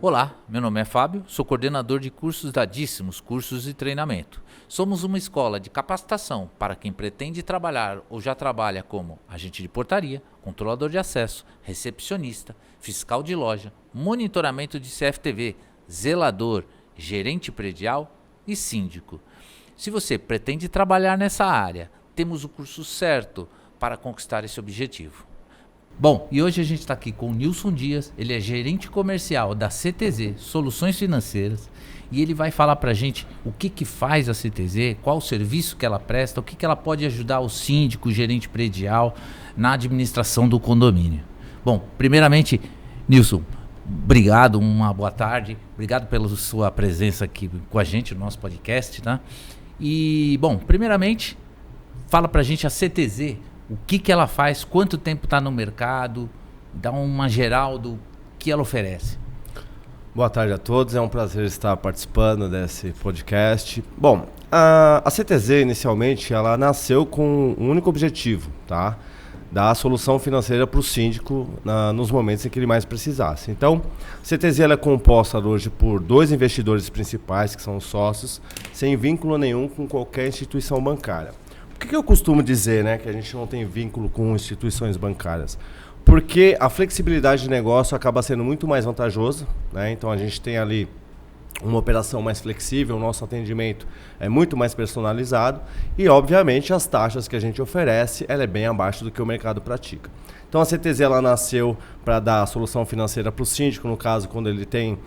Olá, meu nome é Fábio, sou coordenador de cursos da Díssimos Cursos e Treinamento. Somos uma escola de capacitação para quem pretende trabalhar ou já trabalha como agente de portaria, controlador de acesso, recepcionista, fiscal de loja, monitoramento de CFTV, zelador, gerente predial e síndico. Se você pretende trabalhar nessa área, temos o curso certo para conquistar esse objetivo. Bom, e hoje a gente está aqui com o Nilson Dias, ele é gerente comercial da CTZ Soluções Financeiras e ele vai falar para a gente o que faz a CTZ, qual o serviço que ela presta, o que ela pode ajudar o síndico, o gerente predial na administração do condomínio. Bom, primeiramente, Nilson, obrigado, uma boa tarde, obrigado pela sua presença aqui com a gente no nosso podcast, tá? E, bom, primeiramente, fala para a gente a CTZ, o que ela faz, quanto tempo está no mercado, dá uma geral do que ela oferece. Boa tarde a todos, é um prazer estar participando desse podcast. Bom, a CTZ inicialmente ela nasceu com um único objetivo, tá? Dar a solução financeira para o síndico nos momentos em que ele mais precisasse. Então, a CTZ ela é composta hoje por 2 investidores principais, que são os sócios, sem vínculo nenhum com qualquer instituição bancária. Por que eu costumo dizer, né, que a gente não tem vínculo com instituições bancárias? Porque a flexibilidade de negócio acaba sendo muito mais vantajosa, né? Então a gente tem ali uma operação mais flexível, o nosso atendimento é muito mais personalizado e, obviamente, as taxas que a gente oferece ela é bem abaixo do que o mercado pratica. Então a CTZ ela nasceu para dar a solução financeira para o síndico, no caso, quando ele tem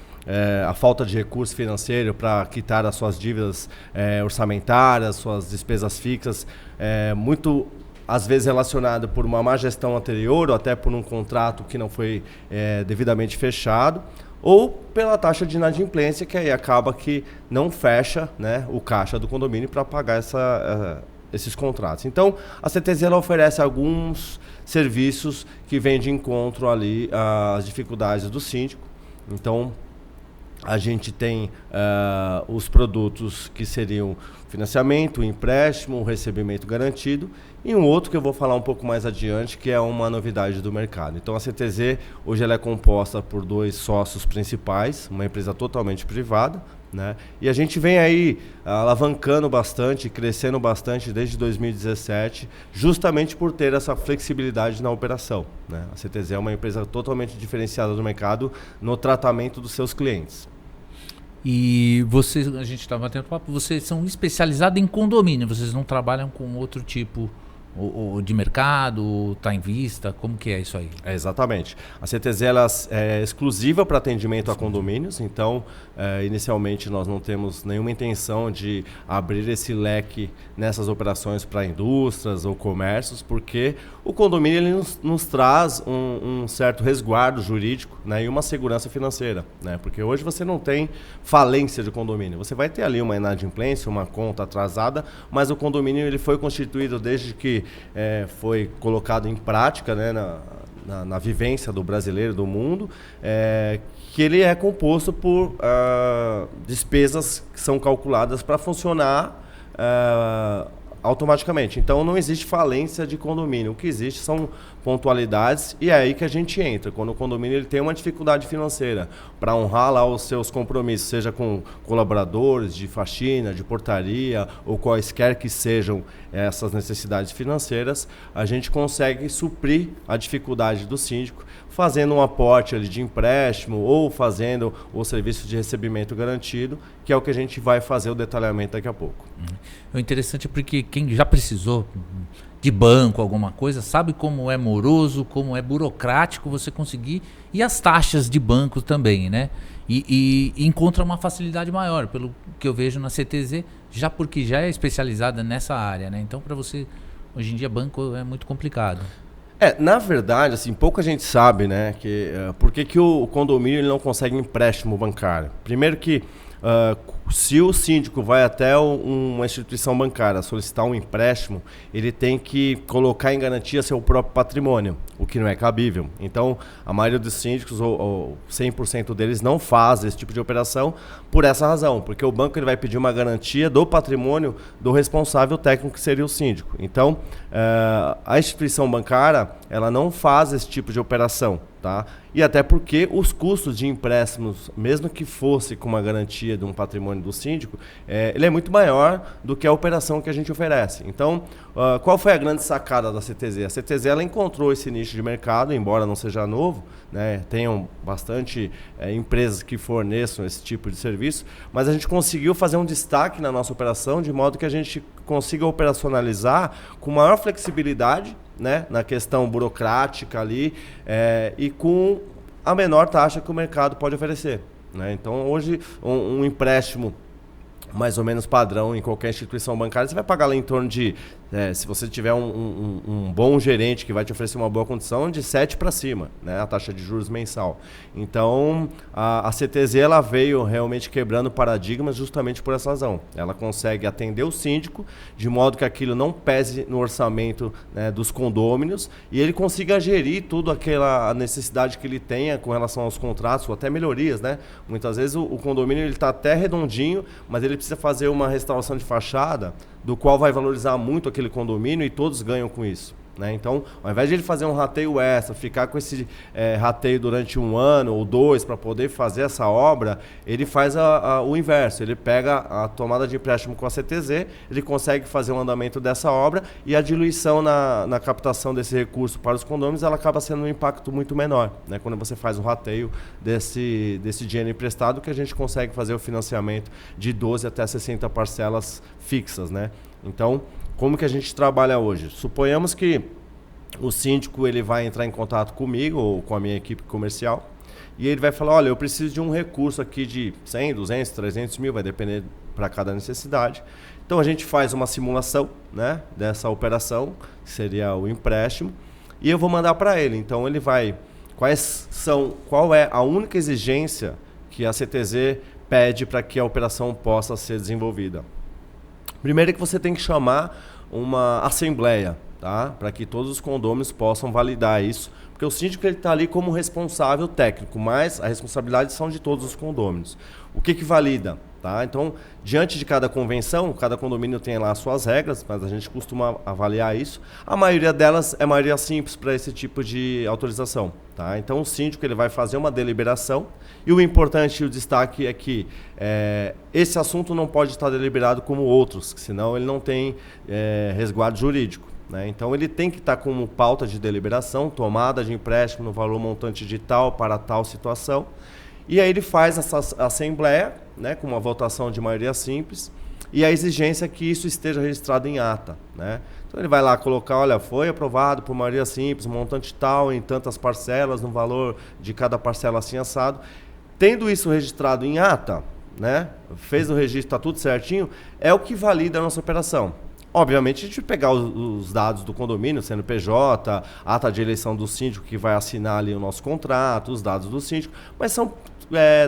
a falta de recurso financeiro para quitar as suas dívidas orçamentárias, suas despesas fixas, muito às vezes relacionado por uma má gestão anterior ou até por um contrato que não foi devidamente fechado, ou pela taxa de inadimplência, que aí acaba que não fecha, né, o caixa do condomínio para pagar esses contratos. Então, a CTZ ela oferece alguns serviços que vêm de encontro ali às dificuldades do síndico. Então, a gente tem os produtos que seriam financiamento, empréstimo, recebimento garantido e um outro que eu vou falar um pouco mais adiante, que é uma novidade do mercado. Então a CTZ hoje ela é composta por 2 sócios principais, uma empresa totalmente privada, né? E a gente vem aí alavancando bastante, crescendo bastante desde 2017, justamente por ter essa flexibilidade na operação, né? A CTZ é uma empresa totalmente diferenciada do mercado no tratamento dos seus clientes. E vocês, a gente estava batendo papo, vocês são especializados em condomínio, vocês não trabalham com outro tipo ou de mercado, está em vista, como que é isso aí? Exatamente. A CTZ ela é exclusiva para atendimento a condomínios, então inicialmente nós não temos nenhuma intenção de abrir esse leque nessas operações para indústrias ou comércios, porque o condomínio ele nos traz um certo resguardo jurídico, né, e uma segurança financeira, né, porque hoje você não tem falência de condomínio, você vai ter ali uma inadimplência, uma conta atrasada, mas o condomínio ele foi constituído desde que foi colocado em prática, né, na vivência do brasileiro, do mundo, que ele é composto por despesas que são calculadas para funcionar automaticamente. Então não existe falência de condomínio. O que existe são pontualidades e é aí que a gente entra. Quando o condomínio ele tem uma dificuldade financeira para honrar lá os seus compromissos, seja com colaboradores de faxina, de portaria ou quaisquer que sejam essas necessidades financeiras, a gente consegue suprir a dificuldade do síndico fazendo um aporte ali de empréstimo ou fazendo o serviço de recebimento garantido, que é o que a gente vai fazer o detalhamento daqui a pouco. É interessante porque quem já precisou de banco, alguma coisa, sabe como é moroso, como é burocrático você conseguir, e as taxas de banco também, né? E encontra uma facilidade maior, pelo que eu vejo na CTZ, já porque já é especializada nessa área, né? Então, para você, hoje em dia, banco é muito complicado. Na verdade, assim, pouca gente sabe, né, por que o condomínio ele não consegue empréstimo bancário. Primeiro que se o síndico vai até uma instituição bancária solicitar um empréstimo, ele tem que colocar em garantia seu próprio patrimônio, o que não é cabível. Então, a maioria dos síndicos, ou 100% deles, não faz esse tipo de operação por essa razão, porque o banco ele vai pedir uma garantia do patrimônio do responsável técnico, que seria o síndico. Então, a instituição bancária ela não faz esse tipo de operação. tá? E até porque os custos de empréstimos, mesmo que fosse com uma garantia de um patrimônio do síndico, ele é muito maior do que a operação que a gente oferece. Então, qual foi a grande sacada da CTZ? A CTZ ela encontrou esse nicho de mercado, embora não seja novo, né? Tenham bastante empresas que forneçam esse tipo de serviço, mas a gente conseguiu fazer um destaque na nossa operação, de modo que a gente consiga operacionalizar com maior flexibilidade, né, na questão burocrática ali, e com a menor taxa que o mercado pode oferecer, né? Então, hoje, um empréstimo mais ou menos padrão em qualquer instituição bancária, você vai pagar lá em torno de, se você tiver um bom gerente que vai te oferecer uma boa condição, de 7 para cima, né, a taxa de juros mensal. Então, a CTZ ela veio realmente quebrando paradigmas justamente por essa razão. Ela consegue atender o síndico de modo que aquilo não pese no orçamento, né, dos condôminos, e ele consiga gerir tudo aquela necessidade que ele tenha com relação aos contratos, ou até melhorias, né? Muitas vezes o condomínio está até redondinho, mas ele precisa fazer uma restauração de fachada, do qual vai valorizar muito aquele condomínio e todos ganham com isso, né? Então, ao invés de ele fazer um rateio extra, ficar com esse rateio durante 1 ano ou 2 para poder fazer essa obra, ele faz o inverso. Ele pega a tomada de empréstimo com a CTZ, ele consegue fazer o andamento dessa obra e a diluição na captação desse recurso para os condôminos, ela acaba sendo um impacto muito menor, né? Quando você faz o rateio desse dinheiro emprestado, que a gente consegue fazer o financiamento de 12 até 60 parcelas fixas, né? Então, como que a gente trabalha hoje? Suponhamos que o síndico ele vai entrar em contato comigo ou com a minha equipe comercial e ele vai falar, olha, eu preciso de um recurso aqui de 100, 200, 300 mil, vai depender para cada necessidade. Então a gente faz uma simulação, né, dessa operação, que seria o empréstimo, e eu vou mandar para ele. Então ele vai, qual é a única exigência que a CTZ pede para que a operação possa ser desenvolvida? Primeiro é que você tem que chamar uma assembleia, tá? Para que todos os condôminos possam validar isso, porque o síndico está ali como responsável técnico, mas a responsabilidade são de todos os condôminos. O que valida? Tá? Então, diante de cada convenção, cada condomínio tem lá as suas regras, mas a gente costuma avaliar isso. A maioria delas é maioria simples para esse tipo de autorização. Tá? Então, o síndico ele vai fazer uma deliberação e o importante e o destaque é que esse assunto não pode estar deliberado como outros, senão ele não tem resguardo jurídico. Né? Então, ele tem que estar como pauta de deliberação, tomada de empréstimo no valor montante de tal para tal situação. E aí ele faz essa assembleia, né, com uma votação de maioria simples, e a exigência é que isso esteja registrado em ata. Né? Então ele vai lá colocar, olha, foi aprovado por maioria simples, montante tal, em tantas parcelas, no valor de cada parcela assim assado. Tendo isso registrado em ata, né, fez o registro, está tudo certinho, é o que valida a nossa operação. Obviamente, a gente vai pegar os dados do condomínio, CNPJ, ata de eleição do síndico que vai assinar ali o nosso contrato, os dados do síndico, mas são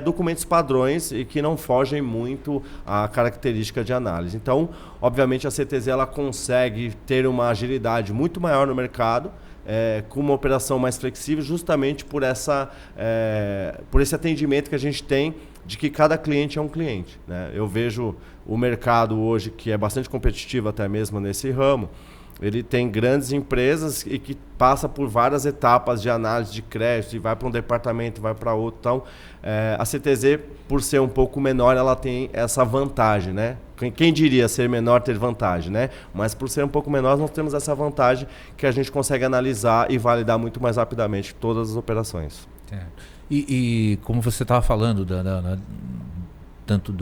documentos padrões e que não fogem muito à característica de análise. Então, obviamente, a CTZ ela consegue ter uma agilidade muito maior no mercado, com uma operação mais flexível, justamente por esse atendimento que a gente tem de que cada cliente é um cliente. Né? Eu vejo o mercado hoje, que é bastante competitivo até mesmo nesse ramo, ele tem grandes empresas e que passa por várias etapas de análise de crédito, e vai para um departamento, vai para outro. Então, a CTZ, por ser um pouco menor, ela tem essa vantagem, né? Quem diria ser menor ter vantagem, né? Mas por ser um pouco menor, nós temos essa vantagem que a gente consegue analisar e validar muito mais rapidamente todas as operações. E como você estava falando, tanto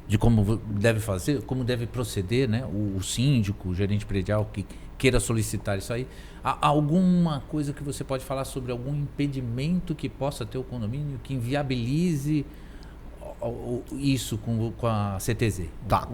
de como deve fazer, como deve proceder, né? O síndico, o gerente predial que queira solicitar isso aí. Há alguma coisa que você pode falar sobre algum impedimento que possa ter o condomínio, que inviabilize isso com a CTZ? Tá.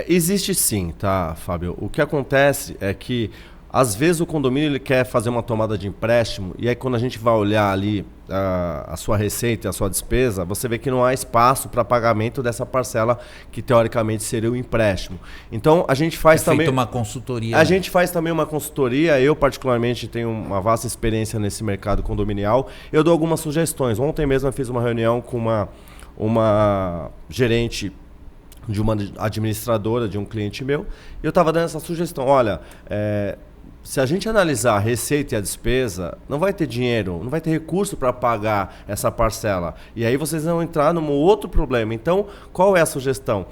Existe sim, tá, Fábio? O que acontece é que às vezes o condomínio ele quer fazer uma tomada de empréstimo e aí quando a gente vai olhar ali a sua receita e a sua despesa, você vê que não há espaço para pagamento dessa parcela que teoricamente seria o empréstimo. Então a gente faz também uma consultoria. A gente faz também uma consultoria. Eu particularmente tenho uma vasta experiência nesse mercado condominial. Eu dou algumas sugestões. Ontem mesmo eu fiz uma reunião com uma gerente de uma administradora de um cliente meu e eu estava dando essa sugestão. Olha, se a gente analisar a receita e a despesa, não vai ter dinheiro, não vai ter recurso para pagar essa parcela. E aí vocês vão entrar num outro problema. Então, qual é a sugestão?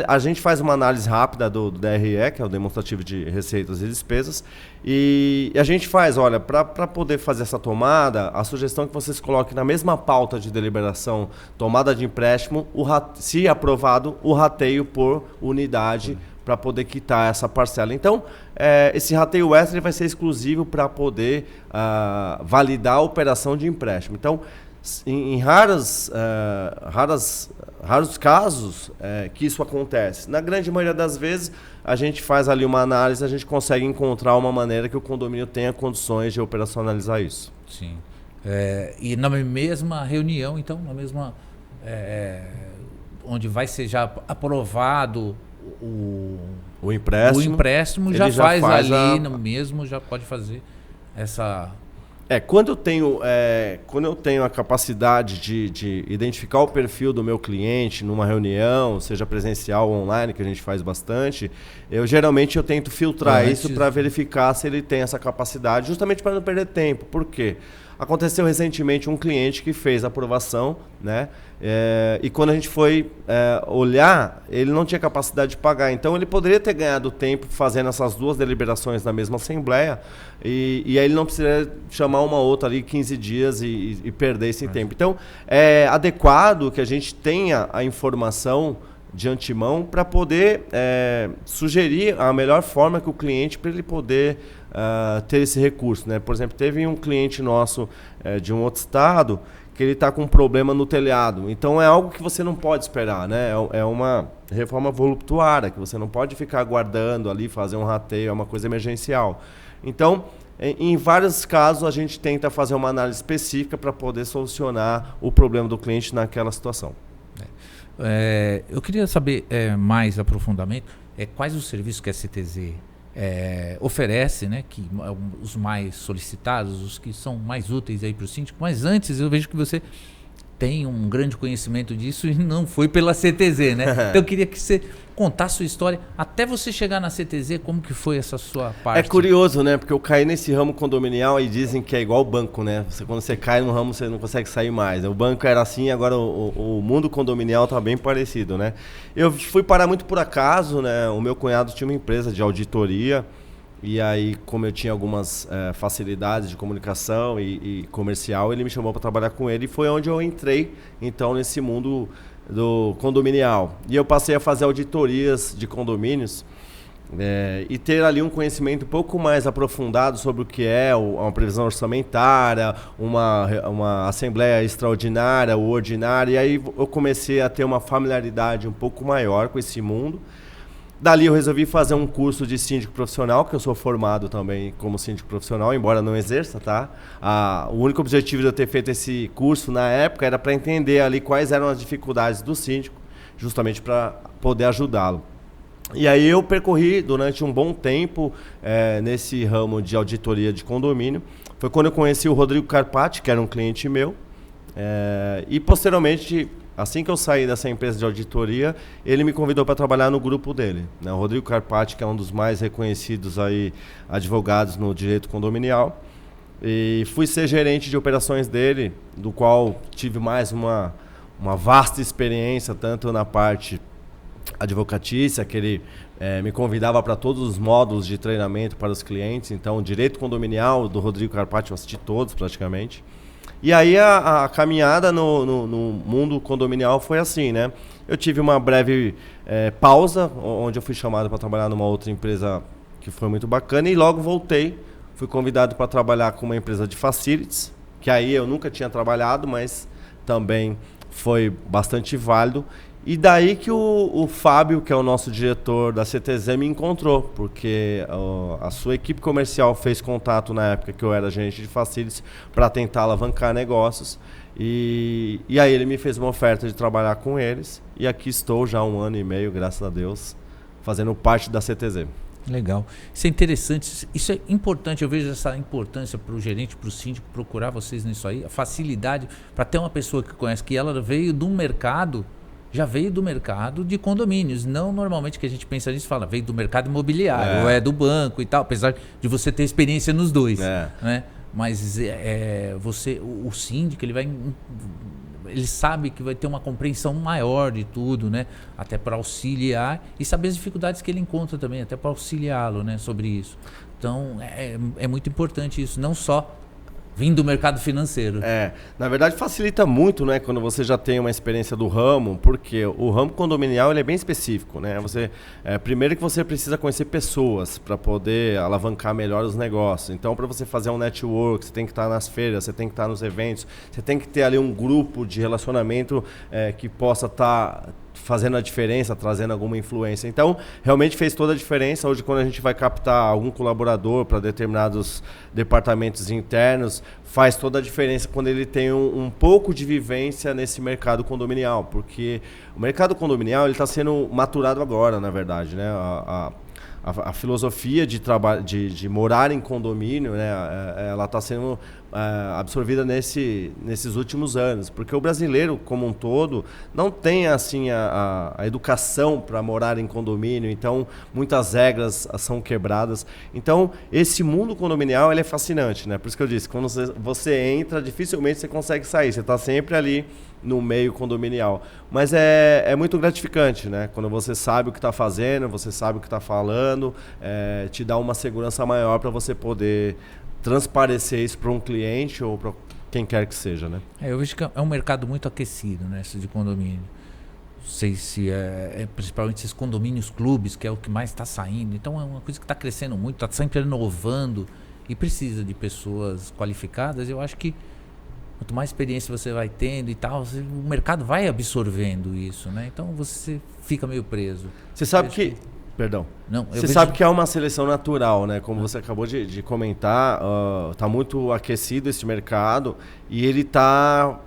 A gente faz uma análise rápida do DRE, que é o demonstrativo de receitas e despesas, e a gente faz, olha, para poder fazer essa tomada, a sugestão é que vocês coloquem na mesma pauta de deliberação, tomada de empréstimo, se aprovado, o rateio por unidade, para poder quitar essa parcela. Então, esse rateio extra ele vai ser exclusivo para poder validar a operação de empréstimo. Então, em raros casos que isso acontece. Na grande maioria das vezes, a gente faz ali uma análise, a gente consegue encontrar uma maneira que o condomínio tenha condições de operacionalizar isso. Sim. E na mesma reunião, então, na mesma onde vai ser já aprovado o empréstimo já faz ali no mesmo, já pode fazer essa... Quando eu tenho a capacidade de identificar o perfil do meu cliente numa reunião, seja presencial ou online, que a gente faz bastante, geralmente eu tento filtrar isso para verificar se ele tem essa capacidade, justamente para não perder tempo. Por quê? Aconteceu recentemente um cliente que fez a aprovação, né? E quando a gente foi olhar, ele não tinha capacidade de pagar. Então ele poderia ter ganhado tempo fazendo essas duas deliberações na mesma assembleia e aí ele não precisaria chamar uma outra ali 15 dias e perder esse tempo. Então é adequado que a gente tenha a informação de antemão para poder sugerir a melhor forma que o cliente, para ele poder ter esse recurso, né? Por exemplo, teve um cliente nosso de um outro estado que ele está com um problema no telhado. Então é algo que você não pode esperar, né? É uma reforma voluptuária, que você não pode ficar aguardando ali, fazer um rateio, é uma coisa emergencial. Então, em vários casos, a gente tenta fazer uma análise específica para poder solucionar o problema do cliente naquela situação. Eu queria saber mais aprofundamento quais os serviços que a CTZ oferece, né, que os mais solicitados, os que são mais úteis aí para o síndico. Mas antes eu vejo que você tem um grande conhecimento disso e não foi pela CTZ, né? Então eu queria que você contasse a sua história até você chegar na CTZ, como que foi essa sua parte? É curioso, né? Porque eu caí nesse ramo condominial e dizem que é igual o banco, né? Quando você cai no ramo, você não consegue sair mais. O banco era assim, agora o mundo condominial está bem parecido, né? Eu fui parar muito por acaso, né? O meu cunhado tinha uma empresa de auditoria e aí, como eu tinha algumas facilidades de comunicação e comercial, ele me chamou para trabalhar com ele e foi onde eu entrei, então, nesse mundo do condominial. E eu passei a fazer auditorias de condomínios e ter ali um conhecimento um pouco mais aprofundado sobre o que é uma previsão orçamentária, uma assembleia extraordinária ou ordinária. E aí eu comecei a ter uma familiaridade um pouco maior com esse mundo. Dali eu resolvi fazer um curso de síndico profissional, que eu sou formado também como síndico profissional, embora não exerça, tá? O único objetivo de eu ter feito esse curso na época era para entender ali quais eram as dificuldades do síndico, justamente para poder ajudá-lo. E aí eu percorri durante um bom tempo nesse ramo de auditoria de condomínio. Foi quando eu conheci o Rodrigo Carpati, que era um cliente meu, e posteriormente... Assim que eu saí dessa empresa de auditoria, ele me convidou para trabalhar no grupo dele, né? O Rodrigo Carpati, que é um dos mais reconhecidos aí, advogados no direito condominial. E fui ser gerente de operações dele, do qual tive mais uma vasta experiência, tanto na parte advocatícia, que ele me convidava para todos os módulos de treinamento para os clientes. Então, direito condominial do Rodrigo Carpati, eu assisti todos praticamente. E aí a caminhada no mundo condominial foi assim, né? Eu tive uma breve pausa, onde eu fui chamado para trabalhar numa outra empresa que foi muito bacana, e logo voltei. Fui convidado para trabalhar com uma empresa de facilities, que aí eu nunca tinha trabalhado, mas também foi bastante válido. E daí que o Fábio, que é o nosso diretor da CTZ, me encontrou, porque a sua equipe comercial fez contato na época que eu era gerente de facilities para tentar alavancar negócios. E aí ele me fez uma oferta de trabalhar com eles. E aqui estou já há 1 ano e meio, graças a Deus, fazendo parte da CTZ. Legal. Isso é interessante, isso é importante. Eu vejo essa importância para o gerente, para o síndico procurar vocês nisso aí, a facilidade para ter uma pessoa que conhece, que ela veio de um mercado já veio do mercado de condomínios. Não normalmente que a gente pensa nisso, fala, veio do mercado imobiliário, ou é do banco e tal, apesar de você ter experiência nos dois. Né? Mas o síndico, ele sabe que vai ter uma compreensão maior de tudo, né? Até para auxiliar e saber as dificuldades que ele encontra também, até para auxiliá-lo, né? Sobre isso. Então, é muito importante isso, não só vindo do mercado financeiro. Na verdade facilita muito, né, quando você já tem uma experiência do ramo, porque o ramo condominial ele é bem específico, né? Primeiro que você precisa conhecer pessoas para poder alavancar melhor os negócios. Então, para você fazer um network, você tem que estar nas feiras, você tem que estar nos eventos, você tem que ter ali um grupo de relacionamento que possa estar fazendo a diferença, trazendo alguma influência. Então, realmente fez toda a diferença. Hoje, quando a gente vai captar algum colaborador para determinados departamentos internos, faz toda a diferença quando ele tem um pouco de vivência nesse mercado condominial, porque o mercado condominial está sendo maturado agora, na verdade, né? A filosofia de morar em condomínio, né, ela está sendo absorvida nesses últimos anos, porque o brasileiro como um todo não tem assim a educação para morar em condomínio, então muitas regras são quebradas. Então esse mundo condominial ele é fascinante, né? Por isso que eu disse, quando você entra, dificilmente você consegue sair, você está sempre ali no meio condominial. Mas é muito gratificante, né? Quando você sabe o que está fazendo, você sabe o que está falando, te dá uma segurança maior para você poder transparecer isso para um cliente ou para quem quer que seja, né? Eu vejo que é um mercado muito aquecido, né? Esse de condomínio. Não sei se principalmente esses condomínios clubes, que é o que mais está saindo. Então é uma coisa que está crescendo muito, está sempre inovando e precisa de pessoas qualificadas. Eu acho que quanto mais experiência você vai tendo e tal, o mercado vai absorvendo isso, né? Então você fica meio preso. Você sabe que... Perdão. Você sabe que é uma seleção natural, né? Como você acabou de comentar, está muito aquecido esse mercado e ele está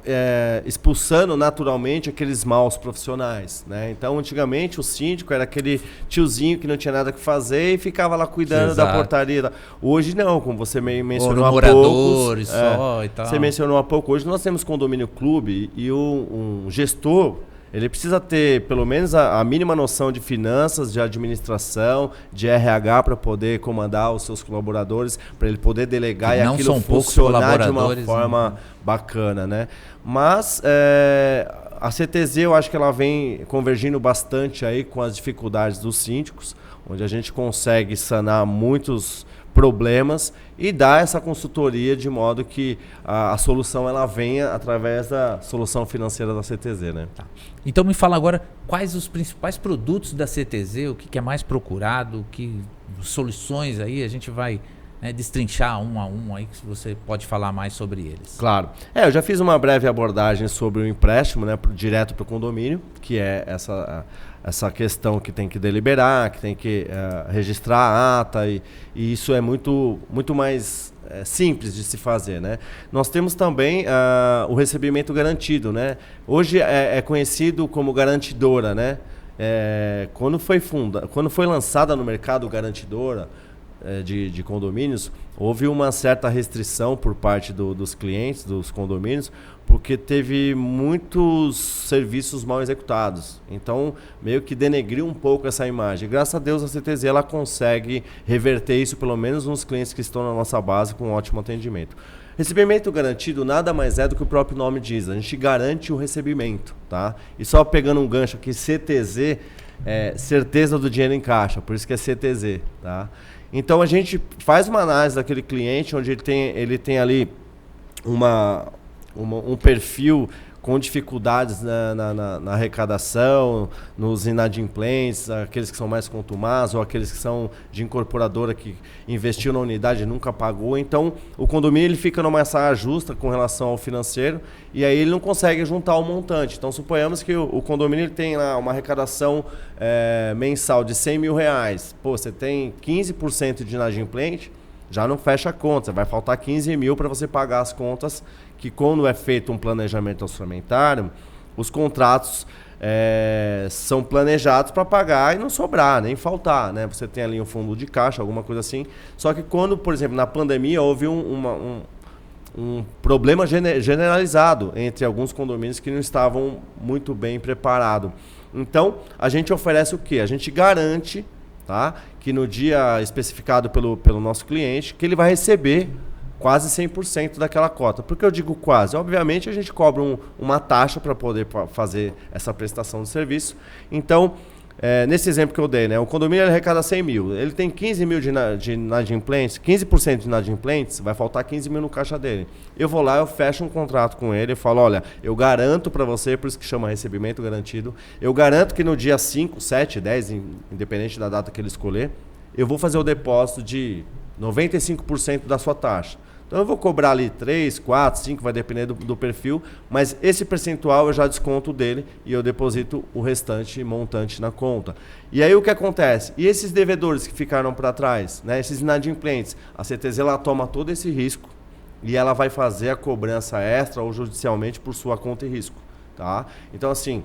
expulsando naturalmente aqueles maus profissionais, né? Então, antigamente, o síndico era aquele tiozinho que não tinha nada que fazer e ficava lá cuidando da portaria. Hoje não, como você mencionou há pouco. Só e tal. Você mencionou há pouco. Hoje nós temos condomínio clube e um gestor... Ele precisa ter pelo menos a mínima noção de finanças, de administração, de RH para poder comandar os seus colaboradores, para ele poder delegar e aquilo funcionar de uma forma bacana, né? Mas a CTZ eu acho que ela vem convergindo bastante aí com as dificuldades dos síndicos, onde a gente consegue sanar muitos problemas e dar essa consultoria de modo que a solução ela venha através da solução financeira da CTZ, né? Tá. Então me fala agora quais os principais produtos da CTZ, o que é mais procurado, que soluções aí a gente vai destrinchar um a um aí, que você pode falar mais sobre eles. Claro. Eu já fiz uma breve abordagem sobre o empréstimo, né, direto para o condomínio, que é essa questão que tem que deliberar, que tem que registrar a ata, e isso é muito mais simples de se fazer, né? Nós temos também o recebimento garantido, né? Hoje é conhecido como garantidora, né? Quando foi lançada no mercado garantidora de condomínios, houve uma certa restrição por parte dos clientes, dos condomínios, porque teve muitos serviços mal executados. Então, meio que denegriu um pouco essa imagem. Graças a Deus, a CTZ ela consegue reverter isso, pelo menos nos clientes que estão na nossa base, com um ótimo atendimento. Recebimento garantido nada mais é do que o próprio nome diz. A gente garante o recebimento, tá? E só pegando um gancho aqui, CTZ é certeza do dinheiro em caixa, por isso que é CTZ, tá? Então a gente faz uma análise daquele cliente onde ele tem ali um perfil com dificuldades na arrecadação, nos inadimplentes, aqueles que são mais contumazes ou aqueles que são de incorporadora que investiu na unidade e nunca pagou. Então o condomínio ele fica numa saia justa com relação ao financeiro e aí ele não consegue juntar o montante. Então suponhamos que o condomínio ele tem lá uma arrecadação mensal de R$100 mil. Pô, você tem 15% de inadimplente, já não fecha a conta, vai faltar 15 mil para você pagar as contas, que quando é feito um planejamento orçamentário, os contratos são planejados para pagar e não sobrar, nem faltar, né? Você tem ali um fundo de caixa, alguma coisa assim. Só que quando, por exemplo, na pandemia houve problema generalizado entre alguns condomínios que não estavam muito bem preparados. Então, a gente oferece o quê? A gente garante, tá, que no dia especificado pelo nosso cliente, que ele vai receber quase 100% daquela cota. Por que eu digo quase? Obviamente, a gente cobra uma taxa para poder fazer essa prestação de serviço. Então, nesse exemplo que eu dei, né, o condomínio ele arrecada 100 mil, ele tem 15 mil de inadimplentes, 15% de inadimplentes, vai faltar 15 mil no caixa dele. Eu vou lá, eu fecho um contrato com ele e falo, olha, eu garanto para você, por isso que chama recebimento garantido, eu garanto que no dia 5, 7, 10, independente da data que ele escolher, eu vou fazer o depósito de 95% da sua taxa. Então eu vou cobrar ali 3, 4, 5, vai depender do perfil, mas esse percentual eu já desconto dele e eu deposito o restante montante na conta. E aí o que acontece? E esses devedores que ficaram para trás, né, esses inadimplentes, a CTZ ela toma todo esse risco e ela vai fazer a cobrança extra ou judicialmente por sua conta e risco. Tá? Então assim,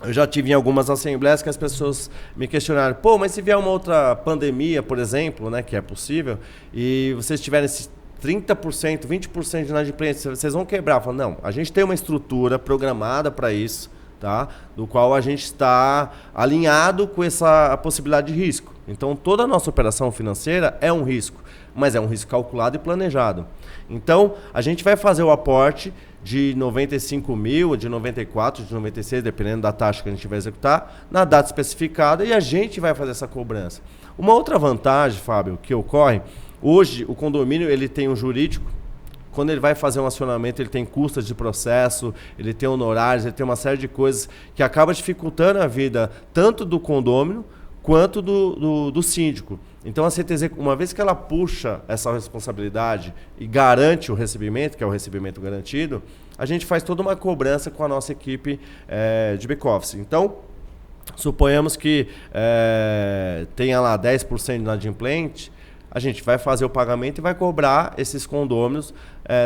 eu já tive em algumas assembleias que as pessoas me questionaram, pô, mas se vier uma outra pandemia, por exemplo, né, que é possível, e vocês tiverem esse 30%, 20% de inadimplência, vocês vão quebrar. Eu falo, não, a gente tem uma estrutura programada para isso, tá? Do qual a gente está alinhado com essa possibilidade de risco. Então, toda a nossa operação financeira é um risco, mas é um risco calculado e planejado. Então, a gente vai fazer o aporte de 95 mil, de 94, de 96, dependendo da taxa que a gente vai executar, na data especificada, e a gente vai fazer essa cobrança. Uma outra vantagem, Fábio, que ocorre, hoje o condomínio ele tem um jurídico, quando ele vai fazer um acionamento ele tem custas de processo, ele tem honorários, ele tem uma série de coisas que acaba dificultando a vida tanto do condômino quanto do síndico. Então a CTZ, uma vez que ela puxa essa responsabilidade e garante o recebimento, que é o recebimento garantido, a gente faz toda uma cobrança com a nossa equipe de back-office. Então, suponhamos que tenha lá 10% de inadimplente, a gente vai fazer o pagamento e vai cobrar esses condôminos,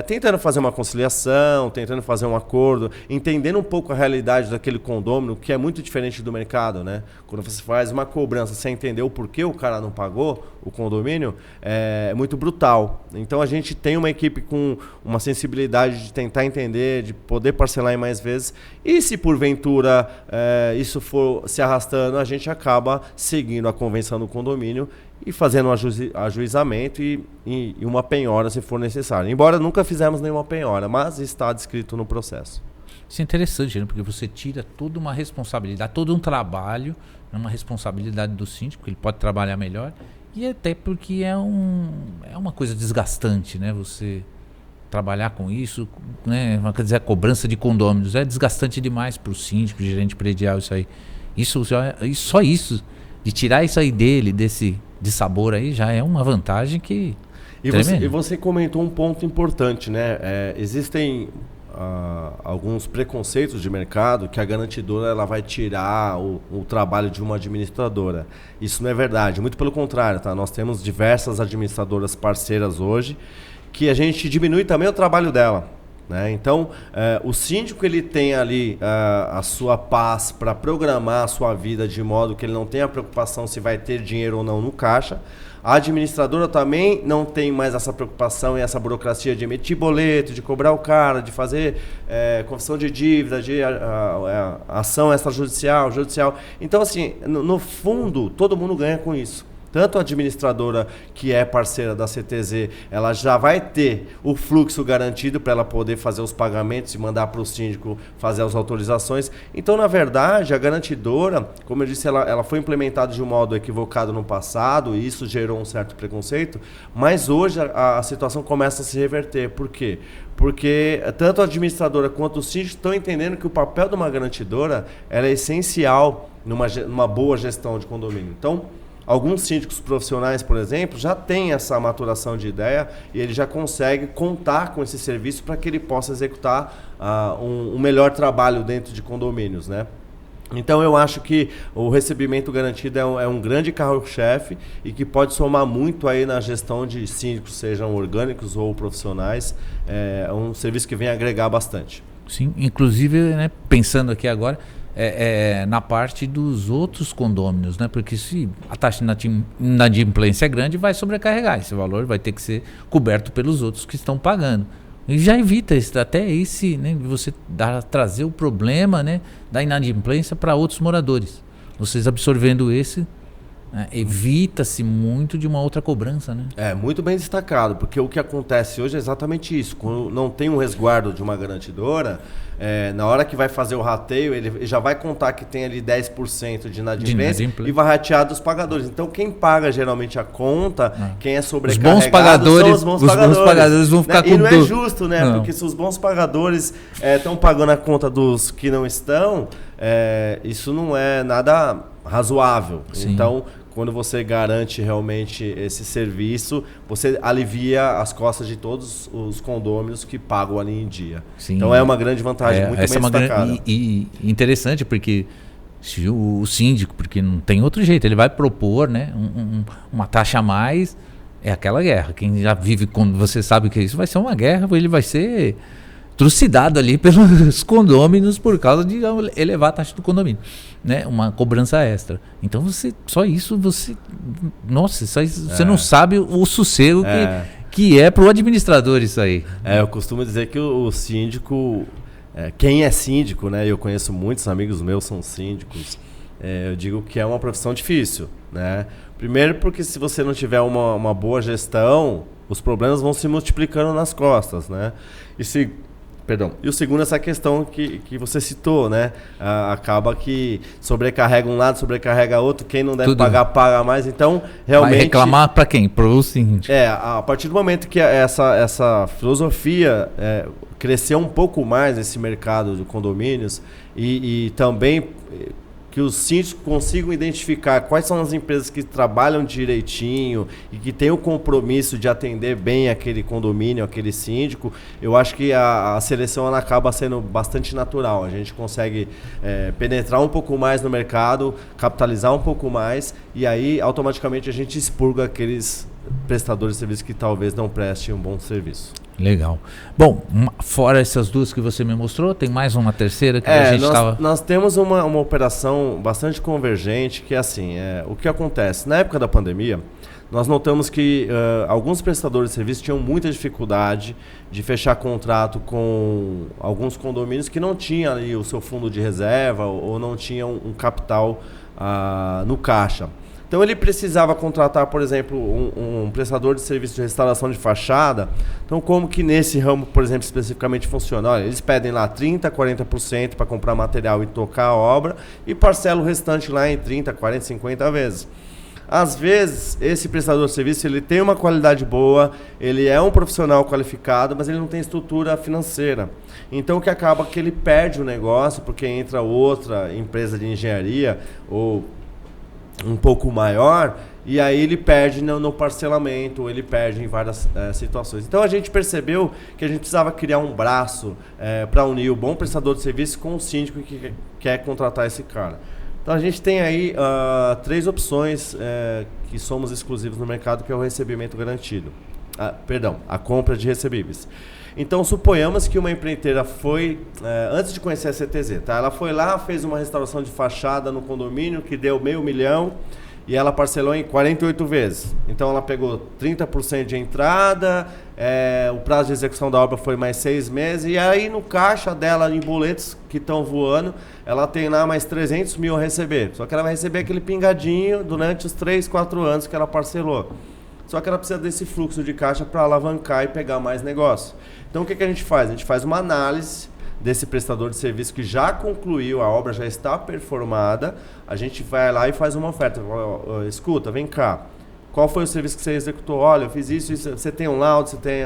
tentando fazer uma conciliação, tentando fazer um acordo, entendendo um pouco a realidade daquele condômino, que é muito diferente do mercado, né? Quando você faz uma cobrança sem entender o porquê o cara não pagou o condomínio, é muito brutal. Então a gente tem uma equipe com uma sensibilidade de tentar entender, de poder parcelar em mais vezes, e se porventura isso for se arrastando, a gente acaba seguindo a convenção do condomínio e fazendo um ajuizamento e uma penhora se for necessário. Embora nunca fizemos nenhuma penhora, mas está descrito no processo. Isso é interessante, né? Porque você tira toda uma responsabilidade, todo um trabalho, uma responsabilidade do síndico, ele pode trabalhar melhor, e até porque é uma coisa desgastante, né? Você trabalhar com isso, né? Quer dizer, a cobrança de condôminos é desgastante demais para o síndico, gerente predial, isso aí. Só isso, de tirar isso aí dele, de sabor aí, já é uma vantagem que... E você comentou um ponto importante, né? Existem alguns preconceitos de mercado que a garantidora ela vai tirar o trabalho de uma administradora. Isso não é verdade, muito pelo contrário, tá? Nós temos diversas administradoras parceiras hoje que a gente diminui também o trabalho dela, né? Então, o síndico ele tem ali a sua paz para programar a sua vida de modo que ele não tenha preocupação se vai ter dinheiro ou não no caixa. A administradora também não tem mais essa preocupação e essa burocracia de emitir boleto, de cobrar o cara, de fazer confissão de dívida, de ação extrajudicial, judicial. Então, assim, no fundo, todo mundo ganha com isso. Tanto a administradora, que é parceira da CTZ, ela já vai ter o fluxo garantido para ela poder fazer os pagamentos e mandar para o síndico fazer as autorizações. Então, na verdade, a garantidora, como eu disse, ela foi implementada de um modo equivocado no passado e isso gerou um certo preconceito, mas hoje a situação começa a se reverter. Por quê? Porque tanto a administradora quanto o síndico estão entendendo que o papel de uma garantidora ela é essencial numa boa gestão de condomínio. Então, alguns síndicos profissionais, por exemplo, já têm essa maturação de ideia e ele já consegue contar com esse serviço para que ele possa executar um melhor trabalho dentro de condomínios, né? Então eu acho que o recebimento garantido é um grande carro-chefe e que pode somar muito aí na gestão de síndicos, sejam orgânicos ou profissionais. É um serviço que vem agregar bastante. Sim, inclusive, né, pensando aqui agora, na parte dos outros condôminos, né? Porque se a taxa de inadimplência é grande, vai sobrecarregar. Esse valor vai ter que ser coberto pelos outros que estão pagando. E já evita até esse, né, você trazer o problema, né, da inadimplência para outros moradores. Vocês absorvendo esse, evita-se muito de uma outra cobrança, né? Muito bem destacado, porque o que acontece hoje é exatamente isso. Quando não tem um resguardo de uma garantidora, na hora que vai fazer o rateio, ele já vai contar que tem ali 10% de inadimplência e vai ratear dos pagadores. Então, quem paga geralmente a conta, quem é sobrecarregado, os bons pagadores, são os bons pagadores vão ficar com E não é justo, né? Não. Porque se os bons pagadores estão pagando a conta dos que não estão, isso não é nada razoável. Sim. Então, quando você garante realmente esse serviço, você alivia as costas de todos os condôminos que pagam ali em dia. Sim. Então é uma grande vantagem, muito bem destacada. E interessante, porque se o síndico, porque não tem outro jeito, ele vai propor, né, uma taxa a mais, é aquela guerra. Quem já vive, quando você sabe que isso vai ser uma guerra, ele vai ser trucidado ali pelos condôminos por causa de elevar a taxa do condomínio, né? Uma cobrança extra. Então você não sabe o sossego que é para o administrador isso aí. Eu costumo dizer que o síndico, quem é síndico, né? Eu conheço muitos amigos meus são síndicos. Eu digo que é uma profissão difícil, né? Primeiro porque se você não tiver uma boa gestão, os problemas vão se multiplicando nas costas, né? E o segundo, essa questão que você citou, né? Acaba que sobrecarrega um lado, sobrecarrega outro, quem não deve pagar, paga mais. Então, realmente... Vai reclamar para quem? Para o síndico. A partir do momento que essa filosofia cresceu um pouco mais nesse mercado de condomínios e também que os síndicos consigam identificar quais são as empresas que trabalham direitinho e que têm o compromisso de atender bem aquele condomínio, aquele síndico, eu acho que a seleção ela acaba sendo bastante natural. A gente consegue penetrar um pouco mais no mercado, capitalizar um pouco mais e aí automaticamente a gente expurga aqueles prestadores de serviço que talvez não prestem um bom serviço. Legal. Bom, fora essas duas que você me mostrou, tem mais uma terceira que a gente estava... Nós temos uma operação bastante convergente, que é assim, o que acontece? Na época da pandemia, nós notamos que alguns prestadores de serviço tinham muita dificuldade de fechar contrato com alguns condomínios que não tinham ali o seu fundo de reserva ou não tinham um capital no caixa. Então ele precisava contratar, por exemplo, um prestador de serviço de restauração de fachada. Então como que nesse ramo, por exemplo, especificamente funciona? Olha, eles pedem lá 30%, 40% para comprar material e tocar a obra e parcela o restante lá em 30, 40, 50 vezes. Às vezes, esse prestador de serviço ele tem uma qualidade boa, ele é um profissional qualificado, mas ele não tem estrutura financeira. Então o que acaba é que ele perde o negócio porque entra outra empresa de engenharia ou um pouco maior, e aí ele perde no parcelamento, ou ele perde em várias situações. Então a gente percebeu que a gente precisava criar um braço para unir o bom prestador de serviço com o síndico que quer contratar esse cara. Então a gente tem aí 3 opções que somos exclusivos no mercado, que é o recebimento garantido. A compra de recebíveis. Então, suponhamos que uma empreiteira foi, antes de conhecer a CTZ, tá? Ela foi lá, fez uma restauração de fachada no condomínio que deu R$500 mil e ela parcelou em 48 vezes. Então, ela pegou 30% de entrada, o prazo de execução da obra foi mais 6 meses e aí no caixa dela, em boletos que estão voando, ela tem lá mais R$300 mil a receber. Só que ela vai receber aquele pingadinho durante os 3, 4 anos que ela parcelou. Só que ela precisa desse fluxo de caixa para alavancar e pegar mais negócio. Então o que a gente faz? A gente faz uma análise desse prestador de serviço que já concluiu, a obra já está performada, a gente vai lá e faz uma oferta. Escuta, vem cá, qual foi o serviço que você executou? Olha, eu fiz isso, você tem um laudo, você tem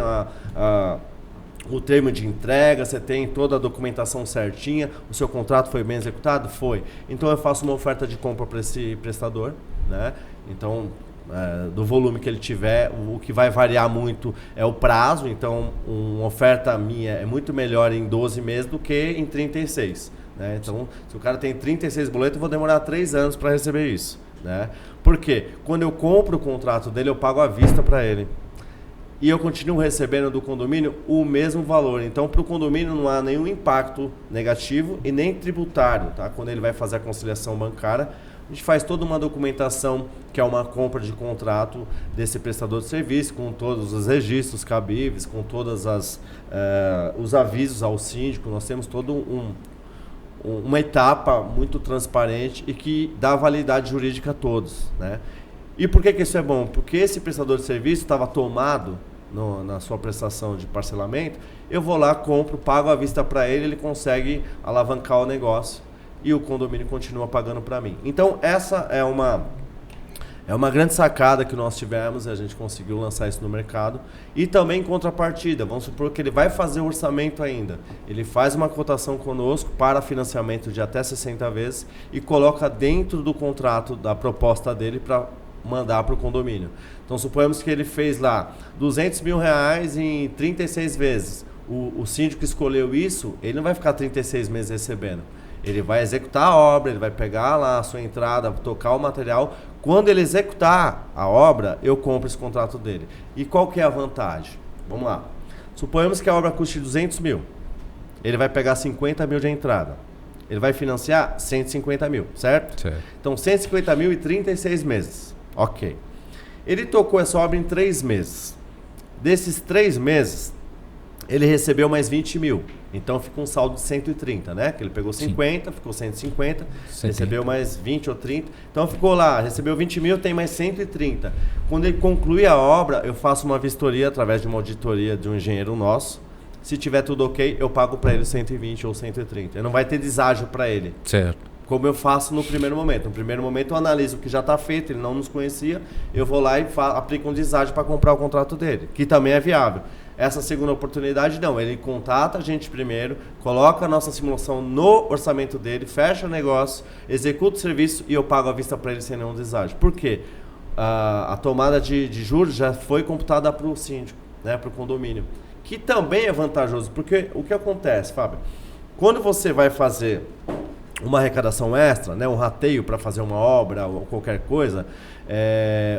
o termo de entrega, você tem toda a documentação certinha, o seu contrato foi bem executado? Foi. Então eu faço uma oferta de compra para esse prestador, né? Então... do volume que ele tiver, o que vai variar muito é o prazo. Então uma oferta minha é muito melhor em 12 meses do que em 36, né? Então se o cara tem 36 boletos, eu vou demorar 3 anos para receber isso, né? Por quê? Quando eu compro o contrato dele, eu pago à vista para ele e eu continuo recebendo do condomínio o mesmo valor. Então, para o condomínio não há nenhum impacto negativo e nem tributário, tá? Quando ele vai fazer a conciliação bancária, a gente faz toda uma documentação, que é uma compra de contrato desse prestador de serviço, com todos os registros cabíveis, com todas os avisos ao síndico. Nós temos todo uma etapa muito transparente e que dá validade jurídica a todos, né? E por que isso é bom? Porque esse prestador de serviço estava tomado na sua prestação de parcelamento, eu vou lá, compro, pago à vista para ele, ele consegue alavancar o negócio e o condomínio continua pagando para mim. Então essa é uma grande sacada que nós tivemos e a gente conseguiu lançar isso no mercado. E também em contrapartida, vamos supor que ele vai fazer o orçamento ainda. Ele faz uma cotação conosco para financiamento de até 60 vezes e coloca dentro do contrato da proposta dele para mandar para o condomínio. Então suponhamos que ele fez lá R$200 mil em 36 vezes. O síndico escolheu isso, ele não vai ficar 36 meses recebendo. Ele vai executar a obra, ele vai pegar lá a sua entrada, tocar o material. Quando ele executar a obra, eu compro esse contrato dele. E qual que é a vantagem? Vamos lá. Suponhamos que a obra custe 200 mil. Ele vai pegar 50 mil de entrada. Ele vai financiar 150 mil, certo? Certo. Então 150 mil e 36 meses. Ok. Ele tocou essa obra em 3 meses. Desses 3 meses, ele recebeu mais 20 mil. Então fica um saldo de 130, né? Que ele pegou 50, ficou 150, 70. Recebeu mais 20 ou 30. Então ficou lá, recebeu 20 mil, tem mais 130. Quando ele conclui a obra, eu faço uma vistoria através de uma auditoria de um engenheiro nosso. Se tiver tudo ok, eu pago para ele 120 ou 130. Não vai ter deságio para ele. Certo. Como eu faço no primeiro momento. No primeiro momento eu analiso o que já está feito, ele não nos conhecia, eu vou lá e aplico um deságio para comprar o contrato dele, que também é viável. Essa segunda oportunidade não, ele contata a gente primeiro, coloca a nossa simulação no orçamento dele, fecha o negócio, executa o serviço e eu pago à vista para ele sem nenhum deságio. Por quê? A tomada de juros já foi computada para o síndico, né, para o condomínio, que também é vantajoso, porque o que acontece, Fábio? Quando você vai fazer uma arrecadação extra, né, um rateio para fazer uma obra ou qualquer coisa,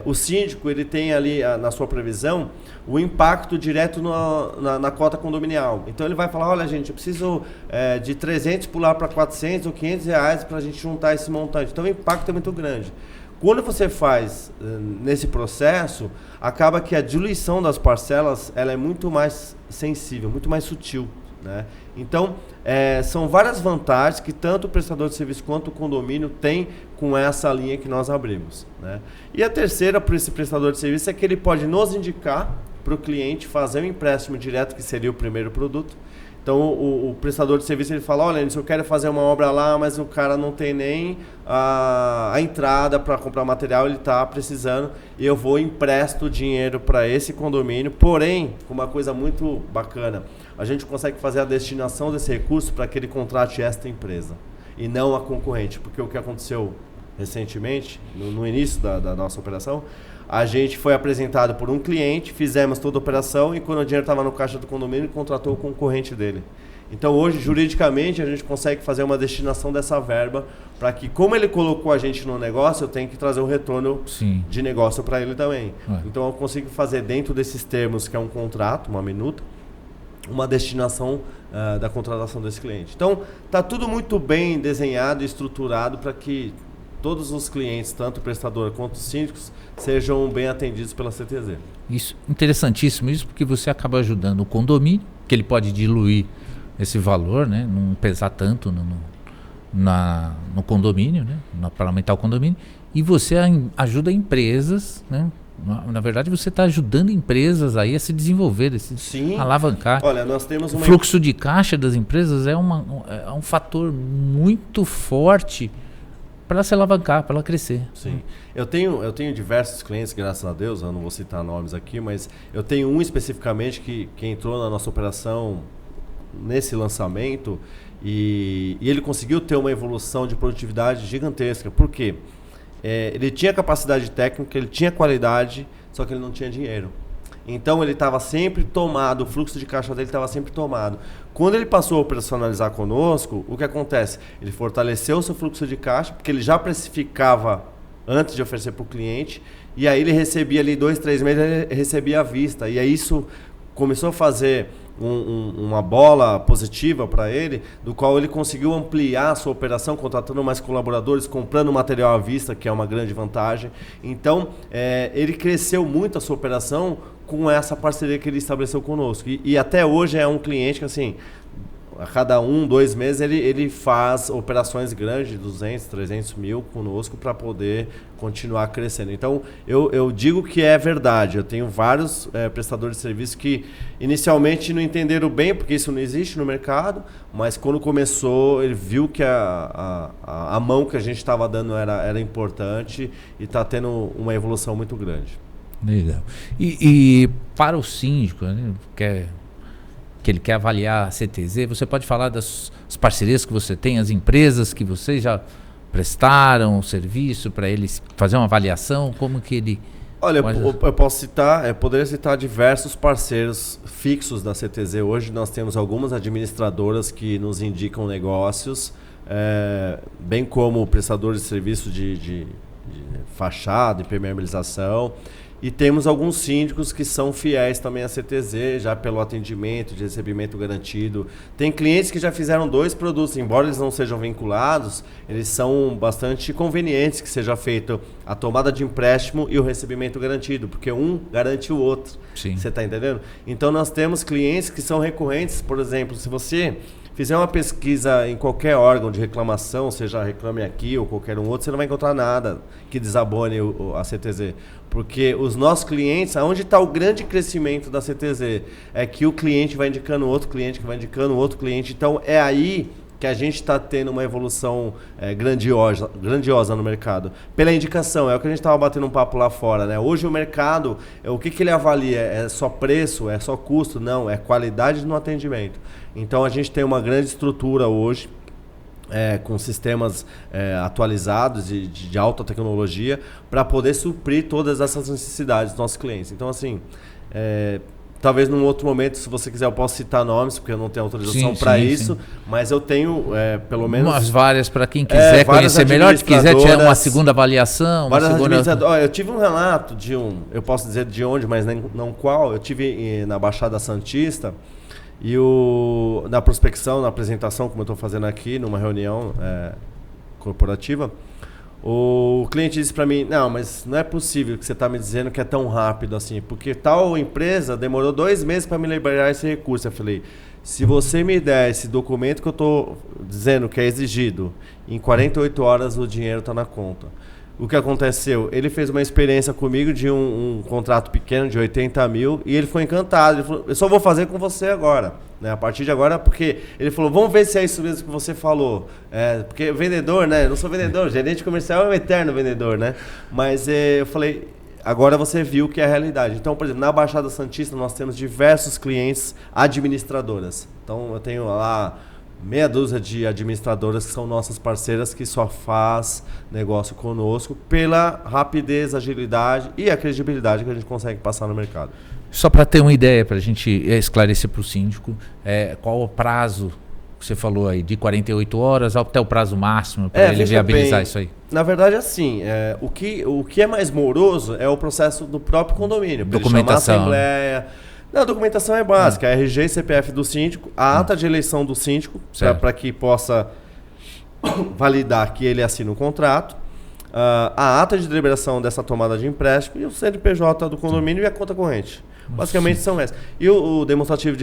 o síndico ele tem ali na sua previsão o impacto direto na cota condominial. Então ele vai falar, olha gente, eu preciso de 300 pular para 400 ou 500 reais para a gente juntar esse montante. Então o impacto é muito grande. Quando você faz nesse processo, acaba que a diluição das parcelas ela é muito mais sensível, muito mais sutil, né? Então, são várias vantagens que tanto o prestador de serviço quanto o condomínio tem com essa linha que nós abrimos, né? E a terceira para esse prestador de serviço é que ele pode nos indicar para o cliente fazer um empréstimo direto, que seria o primeiro produto. Então, o prestador de serviço ele fala, olha, eu quero fazer uma obra lá, mas o cara não tem nem a entrada para comprar material, ele está precisando, e eu vou empresto dinheiro para esse condomínio, porém, com uma coisa muito bacana, a gente consegue fazer a destinação desse recurso para que ele contrate esta empresa, e não a concorrente, porque o que aconteceu recentemente, no início da nossa operação, a gente foi apresentado por um cliente, fizemos toda a operação e quando o dinheiro estava no caixa do condomínio, contratou o concorrente dele. Então hoje, juridicamente, a gente consegue fazer uma destinação dessa verba para que, como ele colocou a gente no negócio, eu tenho que trazer um retorno de negócio para ele também. Então eu consigo fazer dentro desses termos, que é um contrato, uma minuta, uma destinação da contratação desse cliente. Então está tudo muito bem desenhado e estruturado para que todos os clientes, tanto o prestador quanto os síndicos, sejam bem atendidos pela CTZ. Isso, interessantíssimo isso, porque você acaba ajudando o condomínio, que ele pode diluir esse valor, né, não pesar tanto no condomínio, né, para aumentar o condomínio, e você ajuda empresas, né, na verdade você está ajudando empresas aí a se desenvolver, a alavancar. Olha, nós temos o fluxo de caixa das empresas é um fator muito forte para se alavancar, para ela crescer. Sim. Eu tenho diversos clientes, graças a Deus, eu não vou citar nomes aqui, mas eu tenho um especificamente que entrou na nossa operação nesse lançamento e ele conseguiu ter uma evolução de produtividade gigantesca. Por quê? Ele tinha capacidade técnica, ele tinha qualidade, só que ele não tinha dinheiro. Então ele estava sempre tomado, o fluxo de caixa dele estava sempre tomado. Quando ele passou a operacionalizar conosco, o que acontece? Ele fortaleceu o seu fluxo de caixa, porque ele já precificava antes de oferecer para o cliente, e aí ele recebia ali 2, 3 meses, ele recebia à vista, e aí isso começou a fazer uma bola positiva para ele, do qual ele conseguiu ampliar a sua operação, contratando mais colaboradores, comprando material à vista, que é uma grande vantagem. Então, ele cresceu muito a sua operação com essa parceria que ele estabeleceu conosco. E até hoje é um cliente que, assim, a cada 1, 2 meses ele faz operações grandes de 200, 300 mil conosco para poder continuar crescendo. Então, eu digo que é verdade. Eu tenho vários prestadores de serviço que inicialmente não entenderam bem, porque isso não existe no mercado, mas quando começou, ele viu que a mão que a gente estava dando era importante e está tendo uma evolução muito grande. Legal. E para o síndico, né, que ele quer avaliar a CTZ, você pode falar das parcerias que você tem, as empresas que vocês já prestaram o serviço para ele fazer uma avaliação, como que ele... Olha, eu posso citar, poderia citar diversos parceiros fixos da CTZ. Hoje nós temos algumas administradoras que nos indicam negócios, bem como prestadores de serviço de fachada, de impermeabilização. E temos alguns síndicos que são fiéis também à CTZ, já pelo atendimento, de recebimento garantido. Tem clientes que já fizeram 2 produtos, embora eles não sejam vinculados, eles são bastante convenientes que seja feito a tomada de empréstimo e o recebimento garantido, porque um garante o outro. Sim. Você está entendendo? Então nós temos clientes que são recorrentes, por exemplo, se você fizer uma pesquisa em qualquer órgão de reclamação, seja Reclame Aqui ou qualquer um outro, você não vai encontrar nada que desabone a CTZ. Porque os nossos clientes, aonde está o grande crescimento da CTZ? É que o cliente vai indicando outro cliente, que vai indicando outro cliente. Então é aí que a gente está tendo uma evolução grandiosa no mercado. Pela indicação, é o que a gente estava batendo um papo lá fora, né? Hoje o mercado, o que ele avalia? É só preço? É só custo? Não, é qualidade no atendimento. Então a gente tem uma grande estrutura hoje, com sistemas atualizados de alta tecnologia, para poder suprir todas essas necessidades dos nossos clientes. Então, assim, talvez num outro momento, se você quiser, eu posso citar nomes, porque eu não tenho autorização para isso, sim. Mas eu tenho, pelo menos... Umas várias para quem quiser conhecer melhor, se quiser tirar uma segunda avaliação. Eu tive um relato eu posso dizer de onde, mas não qual, eu tive na Baixada Santista, e na prospecção, na apresentação, como eu estou fazendo aqui, numa reunião corporativa, o cliente disse para mim, não, mas não é possível que você está me dizendo que é tão rápido assim, porque tal empresa demorou 2 meses para me liberar esse recurso. Eu falei, se você me der esse documento que eu estou dizendo que é exigido, em 48 horas o dinheiro está na conta. O que aconteceu? Ele fez uma experiência comigo de um contrato pequeno de 80 mil e ele ficou encantado. Ele falou, eu só vou fazer com você agora, né? A partir de agora, porque ele falou, vamos ver se é isso mesmo que você falou. Porque vendedor, né? Eu não sou vendedor, gerente comercial é um eterno vendedor, né? Mas eu falei, agora você viu que é a realidade. Então, por exemplo, na Baixada Santista nós temos diversos clientes administradoras. Então eu tenho lá meia dúzia de administradoras que são nossas parceiras, que só faz negócio conosco pela rapidez, agilidade e a credibilidade que a gente consegue passar no mercado. Só para ter uma ideia, para a gente esclarecer para o síndico, qual o prazo que você falou aí, de 48 horas até o prazo máximo para ele viabilizar isso aí? Na verdade, assim, o que é mais moroso é o processo do próprio condomínio. Documentação. Ele chama a assembleia. Não, a documentação é básica, RG e CPF do síndico, a ata de eleição do síndico, para que possa validar que ele assina o contrato, a ata de deliberação dessa tomada de empréstimo e o CNPJ do condomínio e a conta corrente. Basicamente são essas. E o demonstrativo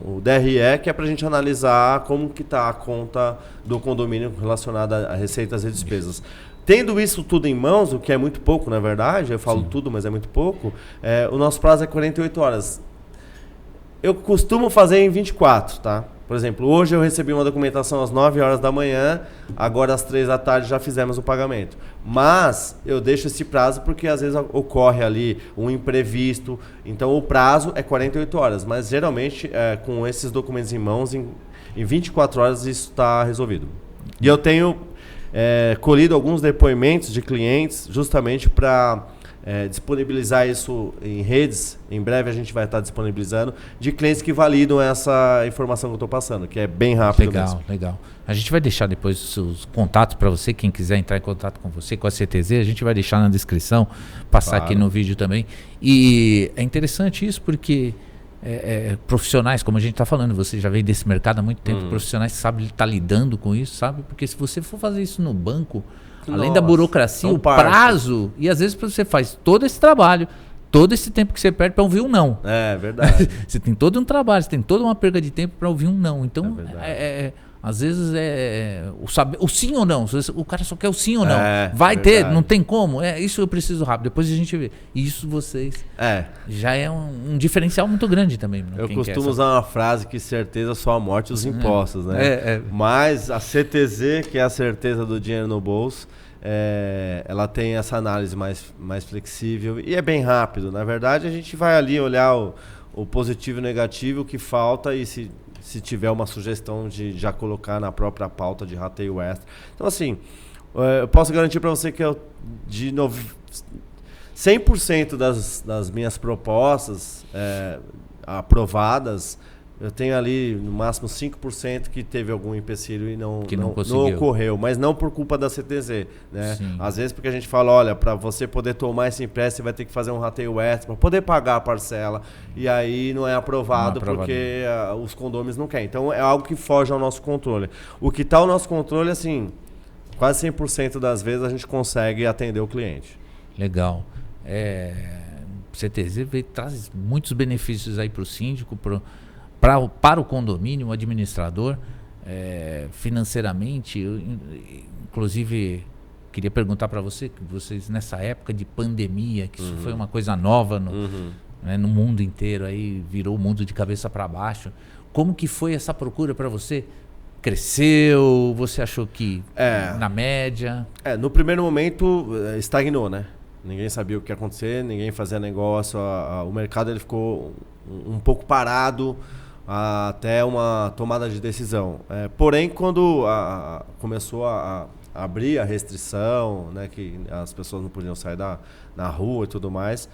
o DRE, que é para a gente analisar como que está a conta do condomínio relacionada a receitas e despesas. Tendo isso tudo em mãos, o que é muito pouco, na verdade, eu falo tudo, mas é muito pouco, o nosso prazo é 48 horas. Eu costumo fazer em 24, tá? Por exemplo, hoje eu recebi uma documentação às 9 horas da manhã, agora às 3 da tarde já fizemos o pagamento. Mas eu deixo esse prazo porque às vezes ocorre ali um imprevisto, então o prazo é 48 horas, mas geralmente com esses documentos em mãos, em 24 horas isso está resolvido. E eu tenho colhido alguns depoimentos de clientes justamente para disponibilizar isso em redes. Em breve a gente vai estar disponibilizando de clientes que validam essa informação que eu estou passando, que é bem rápido mesmo. Legal. A gente vai deixar depois os contatos para você, quem quiser entrar em contato com você, com a CTZ, a gente vai deixar na descrição, passar aqui no vídeo também. E é interessante isso porque profissionais, como a gente está falando, você já veio desse mercado há muito tempo, profissionais que sabem estar lidando com isso, sabe? Porque se você for fazer isso no banco, além da burocracia, o prazo, e às vezes você faz todo esse trabalho, todo esse tempo que você perde para ouvir um não. É verdade. Você tem todo um trabalho, você tem toda uma perda de tempo para ouvir um não. Então, às vezes o sim ou não. O cara só quer o sim ou não. Vai ter, não tem como. Isso eu preciso rápido. Depois a gente vê. E isso vocês já é um diferencial muito grande também. Eu costumo usar uma frase que certeza só a morte e os impostos, né? Mas a CTZ, que é a certeza do dinheiro no bolso, ela tem essa análise mais flexível e é bem rápido. Na verdade, a gente vai ali olhar o positivo e o negativo, o que falta, e se tiver uma sugestão de já colocar na própria pauta de rateio extra. Então, assim, eu posso garantir para você que 100% das minhas propostas aprovadas, eu tenho ali no máximo 5% que teve algum empecilho e não ocorreu, mas não por culpa da CTZ, né? Às vezes porque a gente fala, olha, para você poder tomar esse empréstimo, você vai ter que fazer um rateio extra para poder pagar a parcela, e aí não é aprovado porque os condôminos não querem. Então é algo que foge ao nosso controle. O que está ao nosso controle, assim, quase 100% das vezes a gente consegue atender o cliente. Legal. CTZ traz muitos benefícios aí para o síndico, para o condomínio, o administrador, financeiramente. Inclusive, queria perguntar para vocês, nessa época de pandemia, que isso foi uma coisa nova no mundo inteiro, aí virou o mundo de cabeça para baixo. Como que foi essa procura para você? Cresceu? Você achou que na média? No primeiro momento estagnou, né? Ninguém sabia o que ia acontecer, ninguém fazia negócio, o mercado ele ficou um pouco parado, até uma tomada de decisão. Porém, quando começou a abrir a restrição, né, que as pessoas não podiam sair na rua e tudo mais,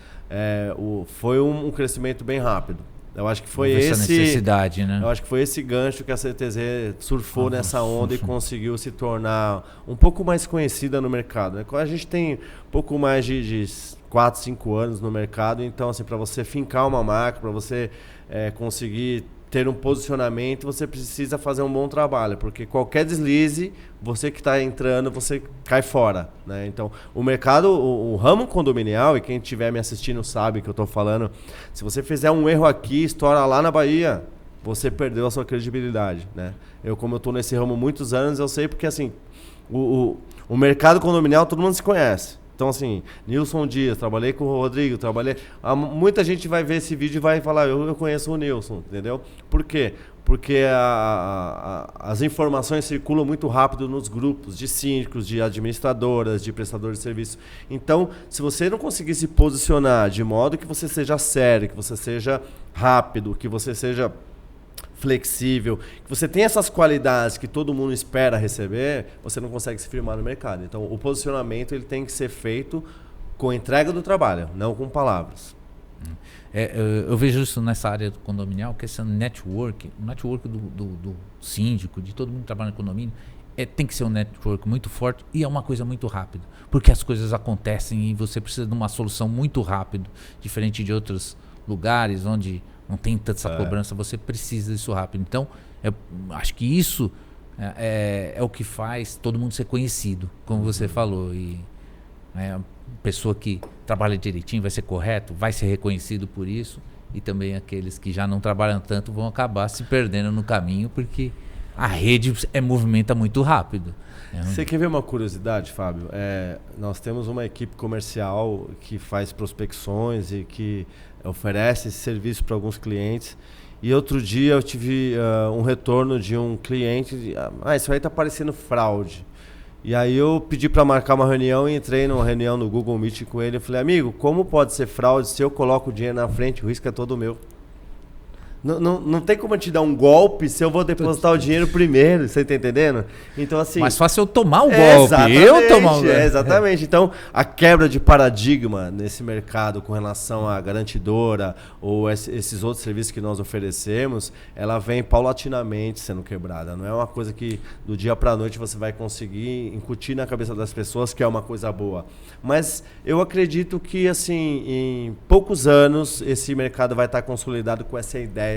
foi um crescimento bem rápido. Eu acho que foi essa necessidade, né? Eu acho que foi esse gancho que a CTZ surfou nessa onda e conseguiu se tornar um pouco mais conhecida no mercado, né? A gente tem um pouco mais de 4, 5 anos no mercado, então assim, para você fincar uma marca, para você conseguir ter um posicionamento, você precisa fazer um bom trabalho, porque qualquer deslize, você que está entrando, você cai fora, né? Então, o mercado, o ramo condominial, e quem estiver me assistindo sabe que eu estou falando, se você fizer um erro aqui, estoura lá na Bahia, você perdeu a sua credibilidade, né? Como eu estou nesse ramo há muitos anos, eu sei porque, assim, o mercado condominial, todo mundo se conhece. Então, assim, Nilson Dias, trabalhei com o Rodrigo, muita gente vai ver esse vídeo e vai falar, eu conheço o Nilson, entendeu? Por quê? Porque as informações circulam muito rápido nos grupos de síndicos, de administradoras, de prestadores de serviço. Então, se você não conseguir se posicionar de modo que você seja sério, que você seja rápido, que você seja flexível, que você tem essas qualidades que todo mundo espera receber, você não consegue se firmar no mercado. Então, o posicionamento ele tem que ser feito com a entrega do trabalho, não com palavras. Eu vejo isso nessa área do condominial, que esse network, o network do síndico, de todo mundo que trabalha no condomínio, tem que ser um network muito forte e é uma coisa muito rápida, porque as coisas acontecem e você precisa de uma solução muito rápido, diferente de outros lugares onde não tem tanta essa cobrança, você precisa disso rápido. Então, acho que isso é o que faz todo mundo ser conhecido, como você falou. E a pessoa que trabalha direitinho vai ser correto, vai ser reconhecido por isso. E também aqueles que já não trabalham tanto vão acabar se perdendo no caminho, porque a rede movimenta muito rápido. Você quer ver uma curiosidade, Fábio? Nós temos uma equipe comercial que faz prospecções e que oferece esse serviço para alguns clientes. E outro dia eu tive um retorno de um cliente, isso aí está parecendo fraude. E aí eu pedi para marcar uma reunião e entrei numa reunião no Google Meet com ele. Eu falei, amigo, como pode ser fraude se eu coloco o dinheiro na frente, o risco é todo meu? Não tem como eu te dar um golpe se eu vou depositar o dinheiro primeiro, você tá entendendo? Então, assim... Mais fácil eu tomar o golpe, eu tomar o golpe. Exatamente. Então, a quebra de paradigma nesse mercado com relação à garantidora ou esses outros serviços que nós oferecemos, ela vem paulatinamente sendo quebrada. Não é uma coisa que do dia para a noite você vai conseguir incutir na cabeça das pessoas que é uma coisa boa. Mas eu acredito que, assim, em poucos anos, esse mercado vai estar consolidado com essa ideia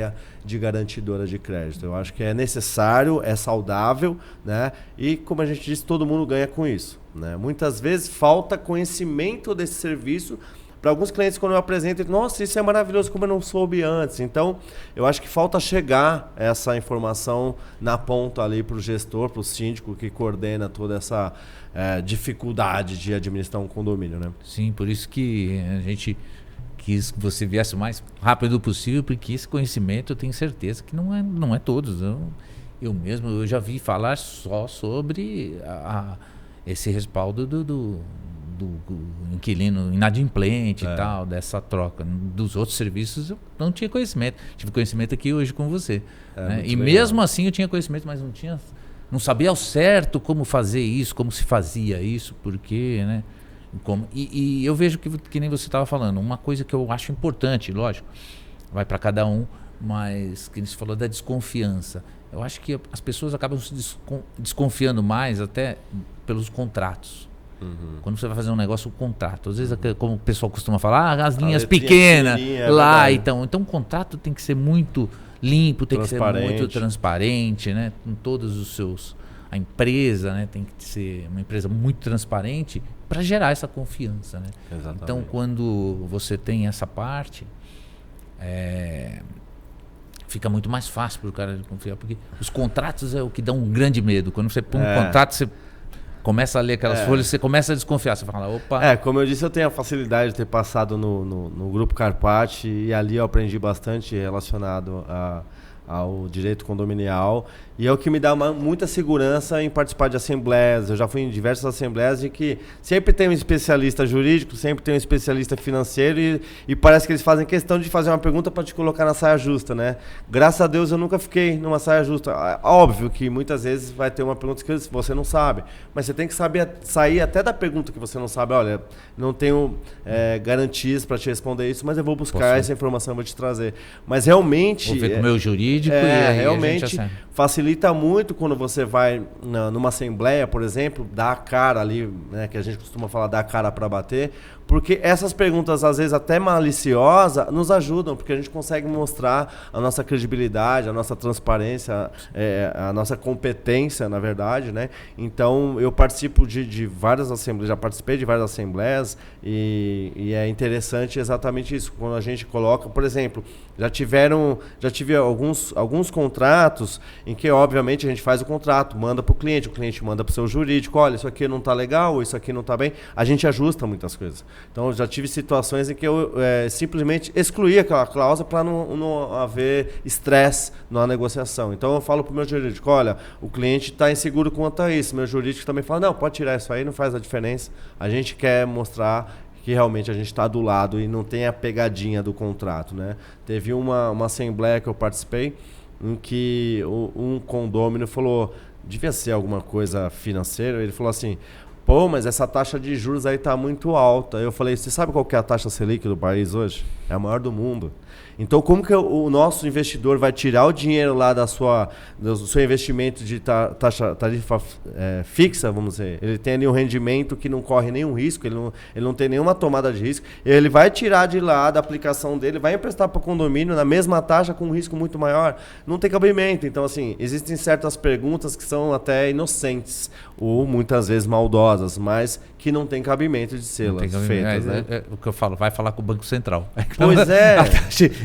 de garantidora de crédito. Eu acho que é necessário, é saudável, né? E, como a gente disse, todo mundo ganha com isso, né? Muitas vezes falta conhecimento desse serviço. Para alguns clientes, quando eu apresento, nossa, isso é maravilhoso, como eu não soube antes. Então, eu acho que falta chegar essa informação na ponta ali para o gestor, para o síndico que coordena toda essa dificuldade de administrar um condomínio, né? Sim, por isso que a gente quis que você viesse o mais rápido possível, porque esse conhecimento eu tenho certeza que não é todos. Eu já vi falar só sobre esse respaldo do inquilino inadimplente e tal, dessa troca. Dos outros serviços eu não tinha conhecimento. Tive conhecimento aqui hoje com você. Né? E legal. Mesmo assim eu tinha conhecimento, mas não sabia ao certo como fazer isso, como se fazia isso, porque, né? E eu vejo que nem você estava falando, uma coisa que eu acho importante, lógico, vai para cada um, mas que você falou da desconfiança. Eu acho que as pessoas acabam se desconfiando mais até pelos contratos. Quando você vai fazer um negócio, o contrato. Às vezes, como o pessoal costuma falar, as linhas pequenas lá. Então o contrato tem que ser muito limpo, tem que ser muito transparente, né? Com todos os seus... A empresa, né, tem que ser uma empresa muito transparente para gerar essa confiança, né? Exatamente. Então, quando você tem essa parte, fica muito mais fácil para o cara confiar, porque os contratos é o que dá um grande medo. Quando você põe um contrato, você começa a ler aquelas folhas, você começa a desconfiar, você fala, opa... como eu disse, eu tenho a facilidade de ter passado no Grupo Carpati e ali eu aprendi bastante relacionado ao direito condominial, e é o que me dá muita segurança em participar de assembleias. Eu já fui em diversas assembleias e que sempre tem um especialista jurídico, sempre tem um especialista financeiro e parece que eles fazem questão de fazer uma pergunta para te colocar na saia justa, né? Graças a Deus eu nunca fiquei numa saia justa. Óbvio que muitas vezes vai ter uma pergunta que você não sabe, mas você tem que saber sair até da pergunta que você não sabe. Olha, não tenho garantias para te responder isso, mas eu vou buscar essa informação, vou te trazer. Mas realmente... Vou ver com o meu jurídico e aí realmente facilita muito quando você vai numa assembleia, por exemplo, dar a cara ali, né, que a gente costuma falar, dar a cara para bater, porque essas perguntas, às vezes até maliciosas, nos ajudam, porque a gente consegue mostrar a nossa credibilidade, a nossa transparência, a nossa competência, na verdade, né? Então, eu participo de várias assembleias, já participei de várias assembleias e é interessante exatamente isso, quando a gente coloca, por exemplo, já tive alguns contratos em que, obviamente, a gente faz o contrato, manda para o cliente manda para o seu jurídico, olha, isso aqui não está legal, isso aqui não está bem, a gente ajusta muitas coisas. Então, já tive situações em que eu simplesmente excluí aquela cláusula para não haver estresse na negociação. Então, eu falo para o meu jurídico, olha, o cliente está inseguro quanto a isso. Meu jurídico também fala, não, pode tirar isso aí, não faz a diferença. A gente quer mostrar que realmente a gente está do lado e não tem a pegadinha do contrato, né? Teve uma assembleia que eu participei em que um condômino falou, devia ser alguma coisa financeira, ele falou assim, pô, mas essa taxa de juros aí tá muito alta. Eu falei, você sabe qual que é a taxa Selic do país hoje? É a maior do mundo. Então, como que o nosso investidor vai tirar o dinheiro lá do seu investimento de tarifa fixa, vamos dizer? Ele tem ali um rendimento que não corre nenhum risco, ele não tem nenhuma tomada de risco. Ele vai tirar de lá da aplicação dele, vai emprestar para o condomínio na mesma taxa com um risco muito maior. Não tem cabimento. Então, assim, existem certas perguntas que são até inocentes ou muitas vezes maldosas, mas que não tem cabimento de ser feitas. Né? O que eu falo, vai falar com o Banco Central. Pois é.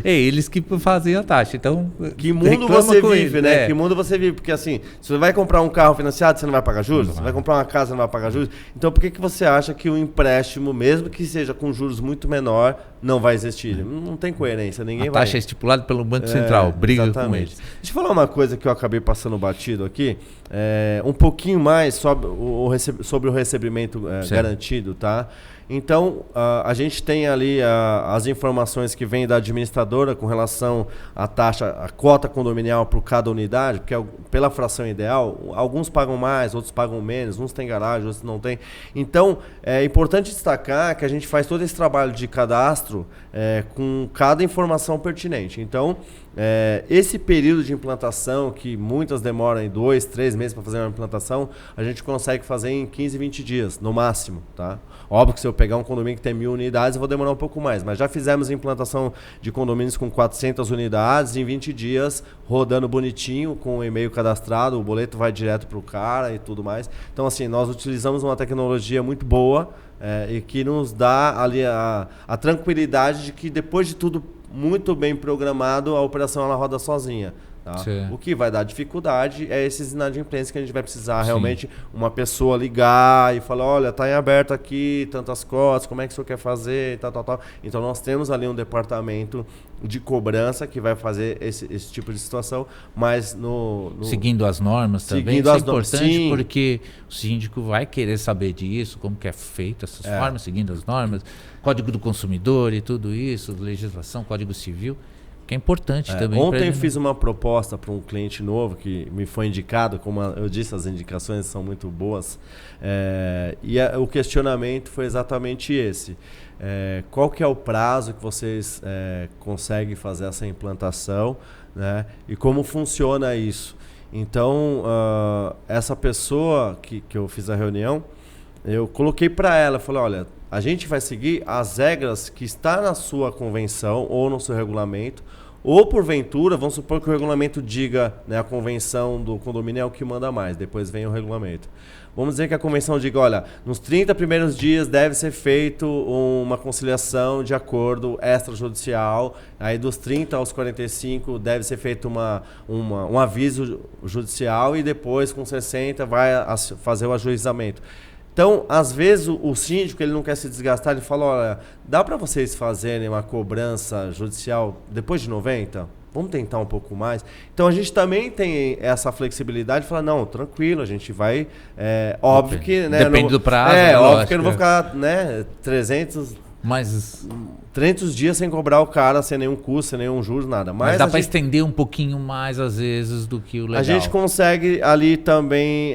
É eles que fazem a taxa. Então, que mundo você vive, né? Que mundo você vive? Porque assim, se você vai comprar um carro financiado, você não vai pagar juros? Você vai comprar uma casa, você não vai pagar juros? Então, por que você acha que o empréstimo, mesmo que seja com juros muito menor, não vai existir. Não tem coerência, ninguém vai. A taxa é estipulada pelo Banco Central, briga exatamente. com eles. Deixa eu falar uma coisa que eu acabei passando batido aqui, um pouquinho mais sobre o recebimento garantido, tá? Então, a gente tem ali as informações que vêm da administradora com relação à taxa, a cota condominial por cada unidade, porque pela fração ideal, alguns pagam mais, outros pagam menos, uns têm garagem, outros não têm. Então, é importante destacar que a gente faz todo esse trabalho de cadastro com cada informação pertinente. Então, esse período de implantação, que muitas demoram em 2, 3 meses para fazer uma implantação, a gente consegue fazer em 15, 20 dias, no máximo, tá? Óbvio que se eu pegar um condomínio que tem 1.000 unidades, eu vou demorar um pouco mais, mas já fizemos implantação de condomínios com 400 unidades em 20 dias, rodando bonitinho, com o e-mail cadastrado, o boleto vai direto para o cara e tudo mais. Então, assim, nós utilizamos uma tecnologia muito boa e que nos dá ali a tranquilidade de que depois de tudo muito bem programado, a operação ela roda sozinha. Tá? O que vai dar dificuldade é esses inadimplentes que a gente vai precisar realmente uma pessoa ligar e falar, olha, está em aberto aqui, tantas cotas, como é que o senhor quer fazer, e tal. Então nós temos ali um departamento de cobrança que vai fazer esse tipo de situação, mas seguindo as normas também, isso é importante porque o síndico vai querer saber disso, como que é feito essas formas, seguindo as normas, Código do Consumidor e tudo isso, legislação, Código Civil, que é importante também. Ontem eu fiz uma proposta para um cliente novo que me foi indicado, como eu disse, as indicações são muito boas, e o questionamento foi exatamente esse. Qual que é o prazo que vocês conseguem fazer essa implantação, né? E como funciona isso? Então, essa pessoa que eu fiz a reunião, eu coloquei para ela, falei, olha, a gente vai seguir as regras que está na sua convenção ou no seu regulamento, ou porventura, vamos supor que o regulamento diga, né, a convenção do condomínio é o que manda mais, depois vem o regulamento. Vamos dizer que a convenção diga, olha, nos 30 primeiros dias deve ser feito uma conciliação de acordo extrajudicial, aí dos 30 aos 45 deve ser feito um aviso judicial e depois com 60 vai fazer o ajuizamento. Então, às vezes, o síndico ele não quer se desgastar, ele fala, olha, dá para vocês fazerem uma cobrança judicial depois de 90? Vamos tentar um pouco mais. Então, a gente também tem essa flexibilidade de falar, não, tranquilo, a gente vai... óbvio que... Né, depende do prazo. Óbvio que eu não vou ficar 300 dias sem cobrar o cara, sem nenhum custo, sem nenhum juros, nada. Mas dá para estender um pouquinho mais, às vezes, do que o legal. A gente consegue ali também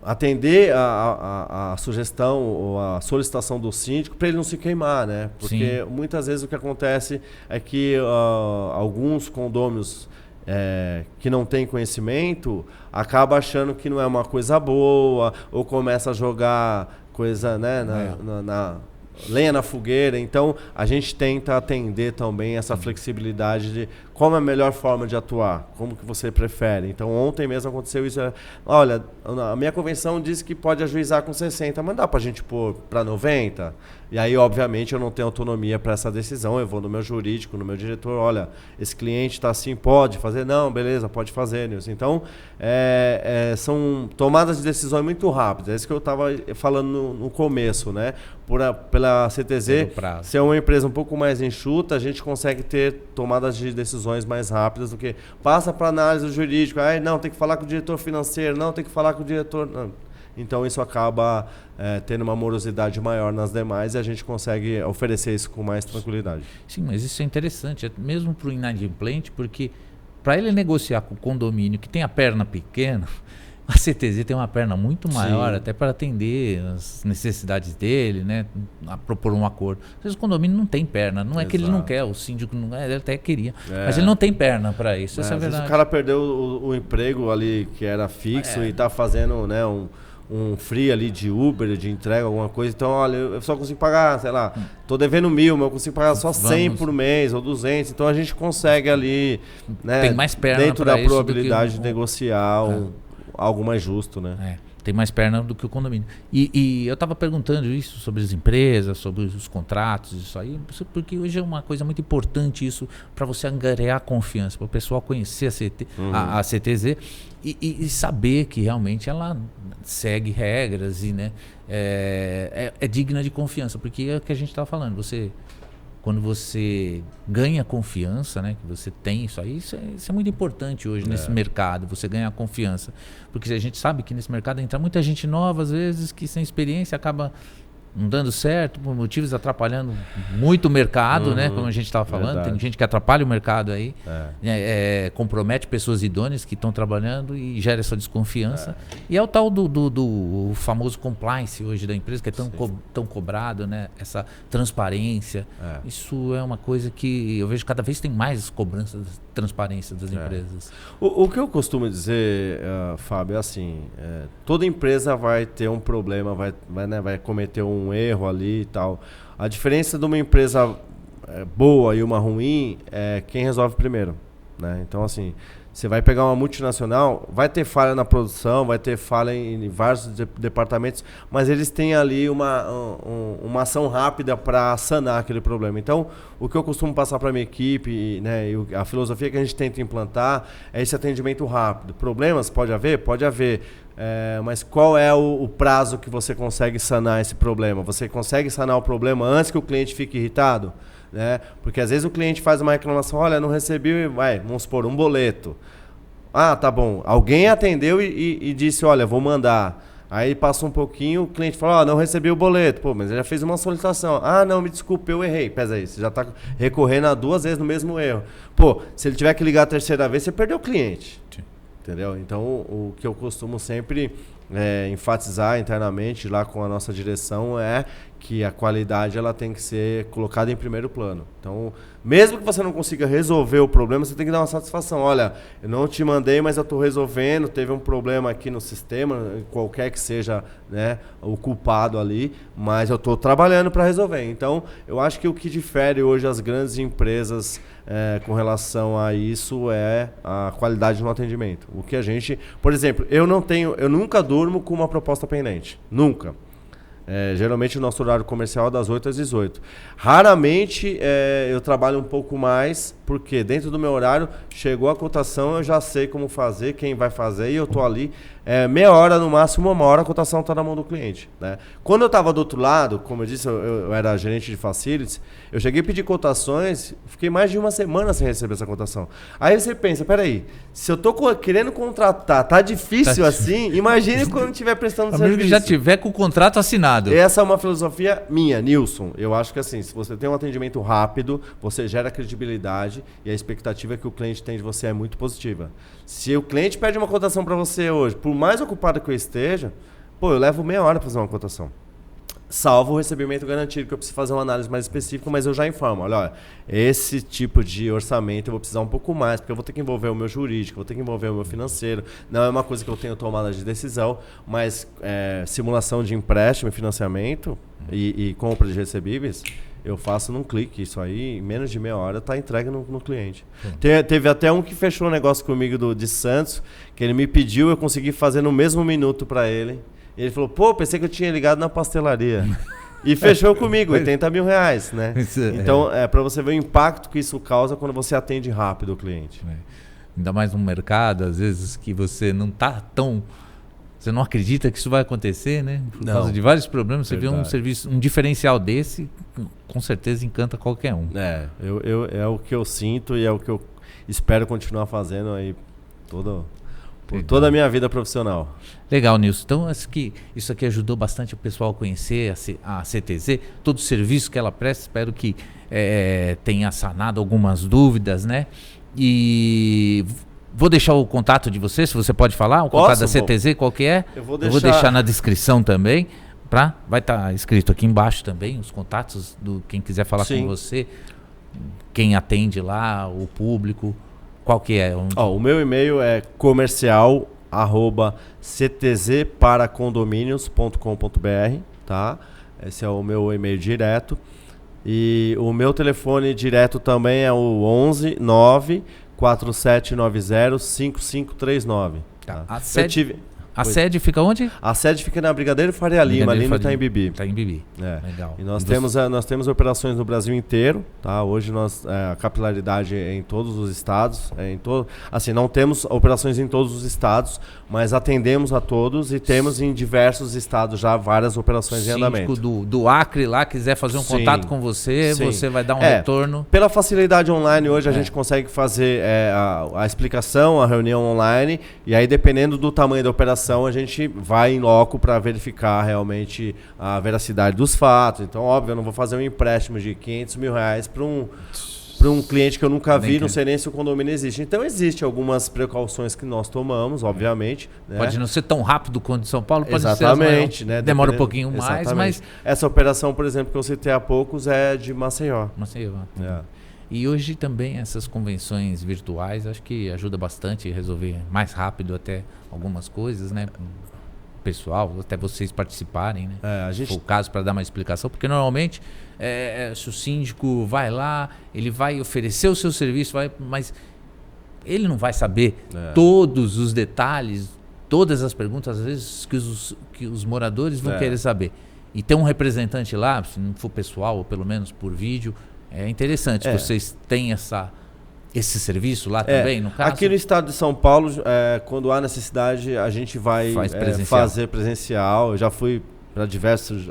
atender a sugestão ou a solicitação do síndico para ele não se queimar, né? Porque muitas vezes o que acontece é que alguns condôminos que não tem conhecimento acaba achando que não é uma coisa boa ou começa a jogar coisa, né, lenha na fogueira. Então a gente tenta atender também essa flexibilidade de qual é a melhor forma de atuar, como que você prefere. Então ontem mesmo aconteceu isso, olha, a minha convenção diz que pode ajuizar com 60, mas dá pra gente pôr para 90? E aí obviamente eu não tenho autonomia para essa decisão, eu vou no meu jurídico, no meu diretor, olha, esse cliente está assim, pode fazer? Não, beleza, pode fazer, Nilson. Então são tomadas de decisões muito rápidas, é isso que eu estava falando no começo, né? Pela CTZ ser uma empresa um pouco mais enxuta, a gente consegue ter tomadas de decisões mais rápidas do que passa para análise jurídica, não, tem que falar com o diretor financeiro, não, tem que falar com o diretor... Não. Então isso acaba tendo uma morosidade maior nas demais e a gente consegue oferecer isso com mais tranquilidade. Sim, mas isso é interessante, mesmo para o inadimplente, porque para ele negociar com o condomínio que tem a perna pequena, a CTZ tem uma perna muito maior, até para atender as necessidades dele, né? A propor um acordo. Às vezes o condomínio não tem perna, não é que ele não quer, o síndico não ele até queria, mas ele não tem perna para isso, essa é a verdade. O cara perdeu o emprego ali que era fixo e está fazendo, né, um free ali de Uber, de entrega, alguma coisa, então olha, eu só consigo pagar, sei lá, tô devendo 1.000, mas eu consigo pagar só 100 por mês ou 200, então a gente consegue ali, né, tem mais perna dentro da isso probabilidade de negociar algo mais justo, né? Tem mais perna do que o condomínio. E eu estava perguntando isso sobre as empresas, sobre os contratos, isso aí, porque hoje é uma coisa muito importante isso para você angariar confiança, para o pessoal conhecer a CTZ e saber que realmente ela segue regras e, né, é digna de confiança, porque é o que a gente estava falando, você quando você ganha confiança, né? Que você tem isso aí, isso é muito importante hoje nesse mercado, você ganhar confiança. Porque a gente sabe que nesse mercado entra muita gente nova, às vezes, que sem experiência acaba não dando certo, por motivos atrapalhando muito o mercado, né? Como a gente estava falando, Verdade. tem gente que atrapalha o mercado aí, compromete pessoas idôneas que estão trabalhando e gera essa desconfiança. E é o tal do famoso compliance hoje da empresa, que é tão cobrado, né? Essa transparência. Isso é uma coisa que eu vejo cada vez tem mais cobranças, transparência das empresas. O que eu costumo dizer, Fábio, é assim, toda empresa vai ter um problema, vai cometer um erro ali e tal. A diferença de uma empresa boa e uma ruim é quem resolve primeiro, né? Então, assim, você vai pegar uma multinacional, vai ter falha na produção, vai ter falha em vários departamentos, mas eles têm ali uma ação rápida para sanar aquele problema. Então, o que eu costumo passar para a minha equipe, né, a filosofia que a gente tenta implantar é esse atendimento rápido. Problemas pode haver? Pode haver. Mas qual é o prazo que você consegue sanar esse problema? Você consegue sanar o problema antes que o cliente fique irritado? Né? Porque às vezes o cliente faz uma reclamação, olha, não recebi, vamos supor, um boleto. Ah, tá bom. Alguém atendeu e disse, olha, vou mandar. Aí passa um pouquinho, o cliente fala, não recebi o boleto. Pô, mas ele já fez uma solicitação. Ah, não, me desculpe, eu errei. Pesa aí, você já está recorrendo a 2 vezes no mesmo erro. Pô, se ele tiver que ligar a 3ª vez, você perdeu o cliente. Sim. Entendeu? Então, o que eu costumo sempre enfatizar internamente lá com a nossa direção é que a qualidade ela tem que ser colocada em primeiro plano. Então, mesmo que você não consiga resolver o problema, você tem que dar uma satisfação. Olha, eu não te mandei, mas eu estou resolvendo, teve um problema aqui no sistema, qualquer que seja, né, o culpado ali, mas eu estou trabalhando para resolver. Então, eu acho que o que difere hoje as grandes empresas com relação a isso é a qualidade no atendimento. O que a gente... Por exemplo, eu nunca durmo com uma proposta pendente. Nunca. Geralmente o nosso horário comercial é das 8 às 18. Raramente eu trabalho um pouco mais, porque dentro do meu horário chegou a cotação, eu já sei como fazer, quem vai fazer, e eu estou ali meia hora, no máximo 1 hora, a cotação está na mão do cliente. Né? Quando eu estava do outro lado, como eu disse, eu era gerente de facilities, eu cheguei a pedir cotações, fiquei mais de 1 semana sem receber essa cotação. Aí você pensa, peraí, se eu estou querendo contratar, tá difícil assim, imagine quando estiver prestando serviço. Mesmo que já tiver com o contrato assinado. Essa é uma filosofia minha, Nilson. Eu acho que assim, se você tem um atendimento rápido, você gera credibilidade e a expectativa que o cliente tem de você é muito positiva. Se o cliente pede uma cotação para você hoje, por mais ocupado que eu esteja, eu levo meia hora para fazer uma cotação. Salvo o recebimento garantido, que eu preciso fazer uma análise mais específica, mas eu já informo. Olha, esse tipo de orçamento eu vou precisar um pouco mais, porque eu vou ter que envolver o meu jurídico, vou ter que envolver o meu financeiro. Não é uma coisa que eu tenho tomada de decisão, mas simulação de empréstimo e financiamento e compra de recebíveis, eu faço num clique. Isso aí, em menos de meia hora, está entregue no cliente. Teve até um que fechou um negócio comigo de Santos, que ele me pediu, eu consegui fazer no mesmo minuto para ele. Ele falou, pensei que eu tinha ligado na pastelaria. E fechou comigo, 80 mil reais, né? Então, para você ver o impacto que isso causa quando você atende rápido o cliente. Ainda mais num mercado, às vezes, que você não está tão... Você não acredita que isso vai acontecer, né? Por causa de vários problemas, você vê um serviço, um diferencial desse, com certeza encanta qualquer um. É o que eu sinto e é o que eu espero continuar fazendo aí por toda a minha vida profissional. Legal, Nilson. Então, isso aqui ajudou bastante o pessoal a conhecer a CTZ, todo o serviço que ela presta. Espero que tenha sanado algumas dúvidas, né? E vou deixar o contato de você, se você pode falar, o contato da CTZ, qual que é? Eu vou deixar na descrição também. Vai estar escrito aqui embaixo também, os contatos do quem quiser falar com você, quem atende lá, o público. Qual que é? O meu e-mail é comercial@ctzparacondominios.com.br, tá? Esse é o meu e-mail direto. E o meu telefone direto também é o 11 9 4790 5539. Tá. A sede fica onde? A sede fica na Brigadeiro Faria Lima, ali no Itaim Bibi. Itaim Bibi. Legal. E nós temos operações no Brasil inteiro, tá? Hoje a capilaridade é em todos os estados, assim, não temos operações em todos os estados, mas atendemos a todos e temos em diversos estados já várias operações em andamento. Do Acre lá quiser fazer um contato com você, você vai dar um retorno. Pela facilidade online hoje a gente consegue fazer a explicação, a reunião online, e aí dependendo do tamanho da operação a gente vai em loco para verificar realmente a veracidade dos fatos. Então, óbvio, eu não vou fazer um empréstimo de R$500 mil para um cliente que eu nunca vi, não sei nem se o condomínio existe. Então, existem algumas precauções que nós tomamos, obviamente. Né? Pode não ser tão rápido quanto de São Paulo, pode exatamente, ser né? Demora um pouquinho mais, mas... Essa operação, por exemplo, que eu citei há poucos é de Maceió. E hoje também essas convenções virtuais acho que ajuda bastante a resolver mais rápido até algumas coisas, né? Pessoal, até vocês participarem, né? Se for o caso, para dar uma explicação, porque normalmente se o síndico vai lá, ele vai oferecer o seu serviço, mas ele não vai saber todos os detalhes, todas as perguntas, às vezes, que os moradores vão querer saber. E ter um representante lá, se não for pessoal, ou pelo menos por vídeo, é interessante. Vocês têm esse serviço lá também, no caso? Aqui no estado de São Paulo, quando há necessidade, a gente vai fazer presencial. Eu já fui para diversos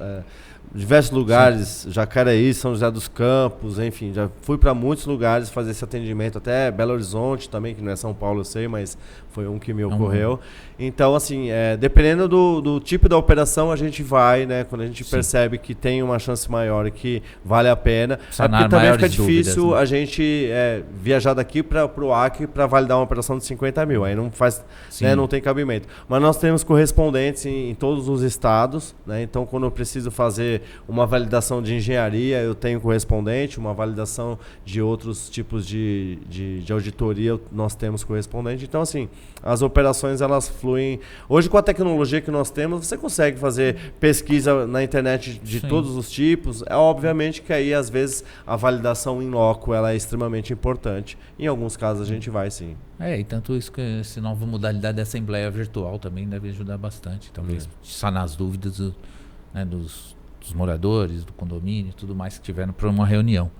lugares, Jacareí, São José dos Campos, enfim, já fui para muitos lugares fazer esse atendimento, até Belo Horizonte também, que não é São Paulo, eu sei, mas foi um que me ocorreu. Então, assim, dependendo do tipo da operação, a gente vai, né, quando a gente percebe que tem uma chance maior e que vale a pena. Porque também fica difícil dúvidas, né? A gente viajar daqui para o Acre para validar uma operação de 50 mil, aí não faz, né, não tem cabimento. Mas nós temos correspondentes em todos os estados, né, então quando eu preciso fazer uma validação de engenharia, eu tenho correspondente, uma validação de outros tipos de auditoria, nós temos correspondente. Então, assim, as operações, elas fluem. Hoje, com a tecnologia que nós temos, você consegue fazer pesquisa na internet de todos os tipos. Obviamente que aí, às vezes, a validação in loco, ela é extremamente importante. Em alguns casos, a gente vai, sim. E tanto isso que essa nova modalidade da assembleia virtual também deve ajudar bastante. Talvez sanar as dúvidas dos moradores, do condomínio e tudo mais que tiveram para uma reunião.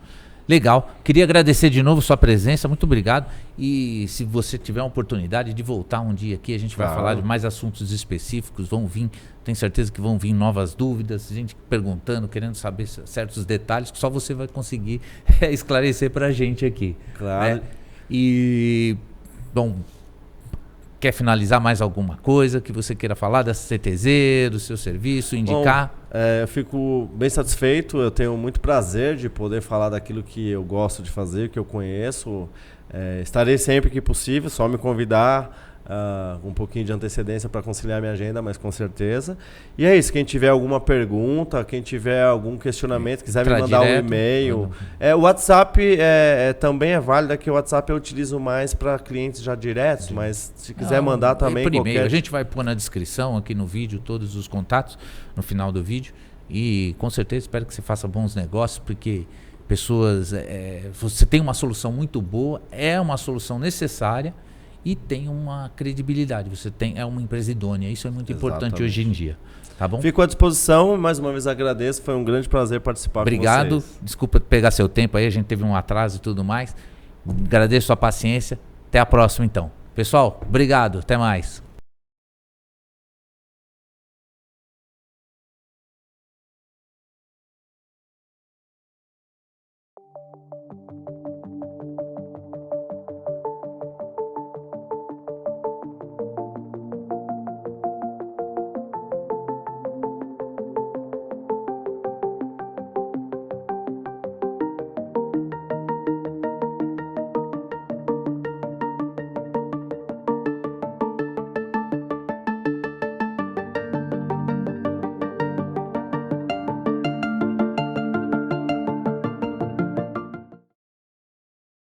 Legal. Queria agradecer de novo sua presença, muito obrigado. E se você tiver uma oportunidade de voltar um dia aqui, a gente vai falar de mais assuntos específicos, vão vir, tenho certeza que vão vir novas dúvidas, gente perguntando, querendo saber certos detalhes que só você vai conseguir esclarecer para a gente aqui. Claro. Né? E, bom, quer finalizar mais alguma coisa que você queira falar da CTZ, do seu serviço, indicar? Bom, eu fico bem satisfeito, eu tenho muito prazer de poder falar daquilo que eu gosto de fazer, que eu conheço. Estarei sempre que possível, só me convidar um pouquinho de antecedência para conciliar minha agenda, mas com certeza. E é isso, quem tiver alguma pergunta, quem tiver algum questionamento, quiser me mandar um e-mail. O WhatsApp também é válido, que o WhatsApp eu utilizo mais para clientes já diretos, mas se quiser mandar também... Por e-mail, a gente vai pôr na descrição aqui no vídeo todos os contatos, no final do vídeo, e com certeza espero que você faça bons negócios, porque pessoas... você tem uma solução muito boa, é uma solução necessária, e tem uma credibilidade, você é uma empresa idônea, isso é muito importante hoje em dia, tá bom? Fico à disposição, mais uma vez agradeço, foi um grande prazer participar com vocês. Obrigado, desculpa pegar seu tempo aí, a gente teve um atraso e tudo mais, agradeço a paciência, até a próxima então. Pessoal, obrigado, até mais.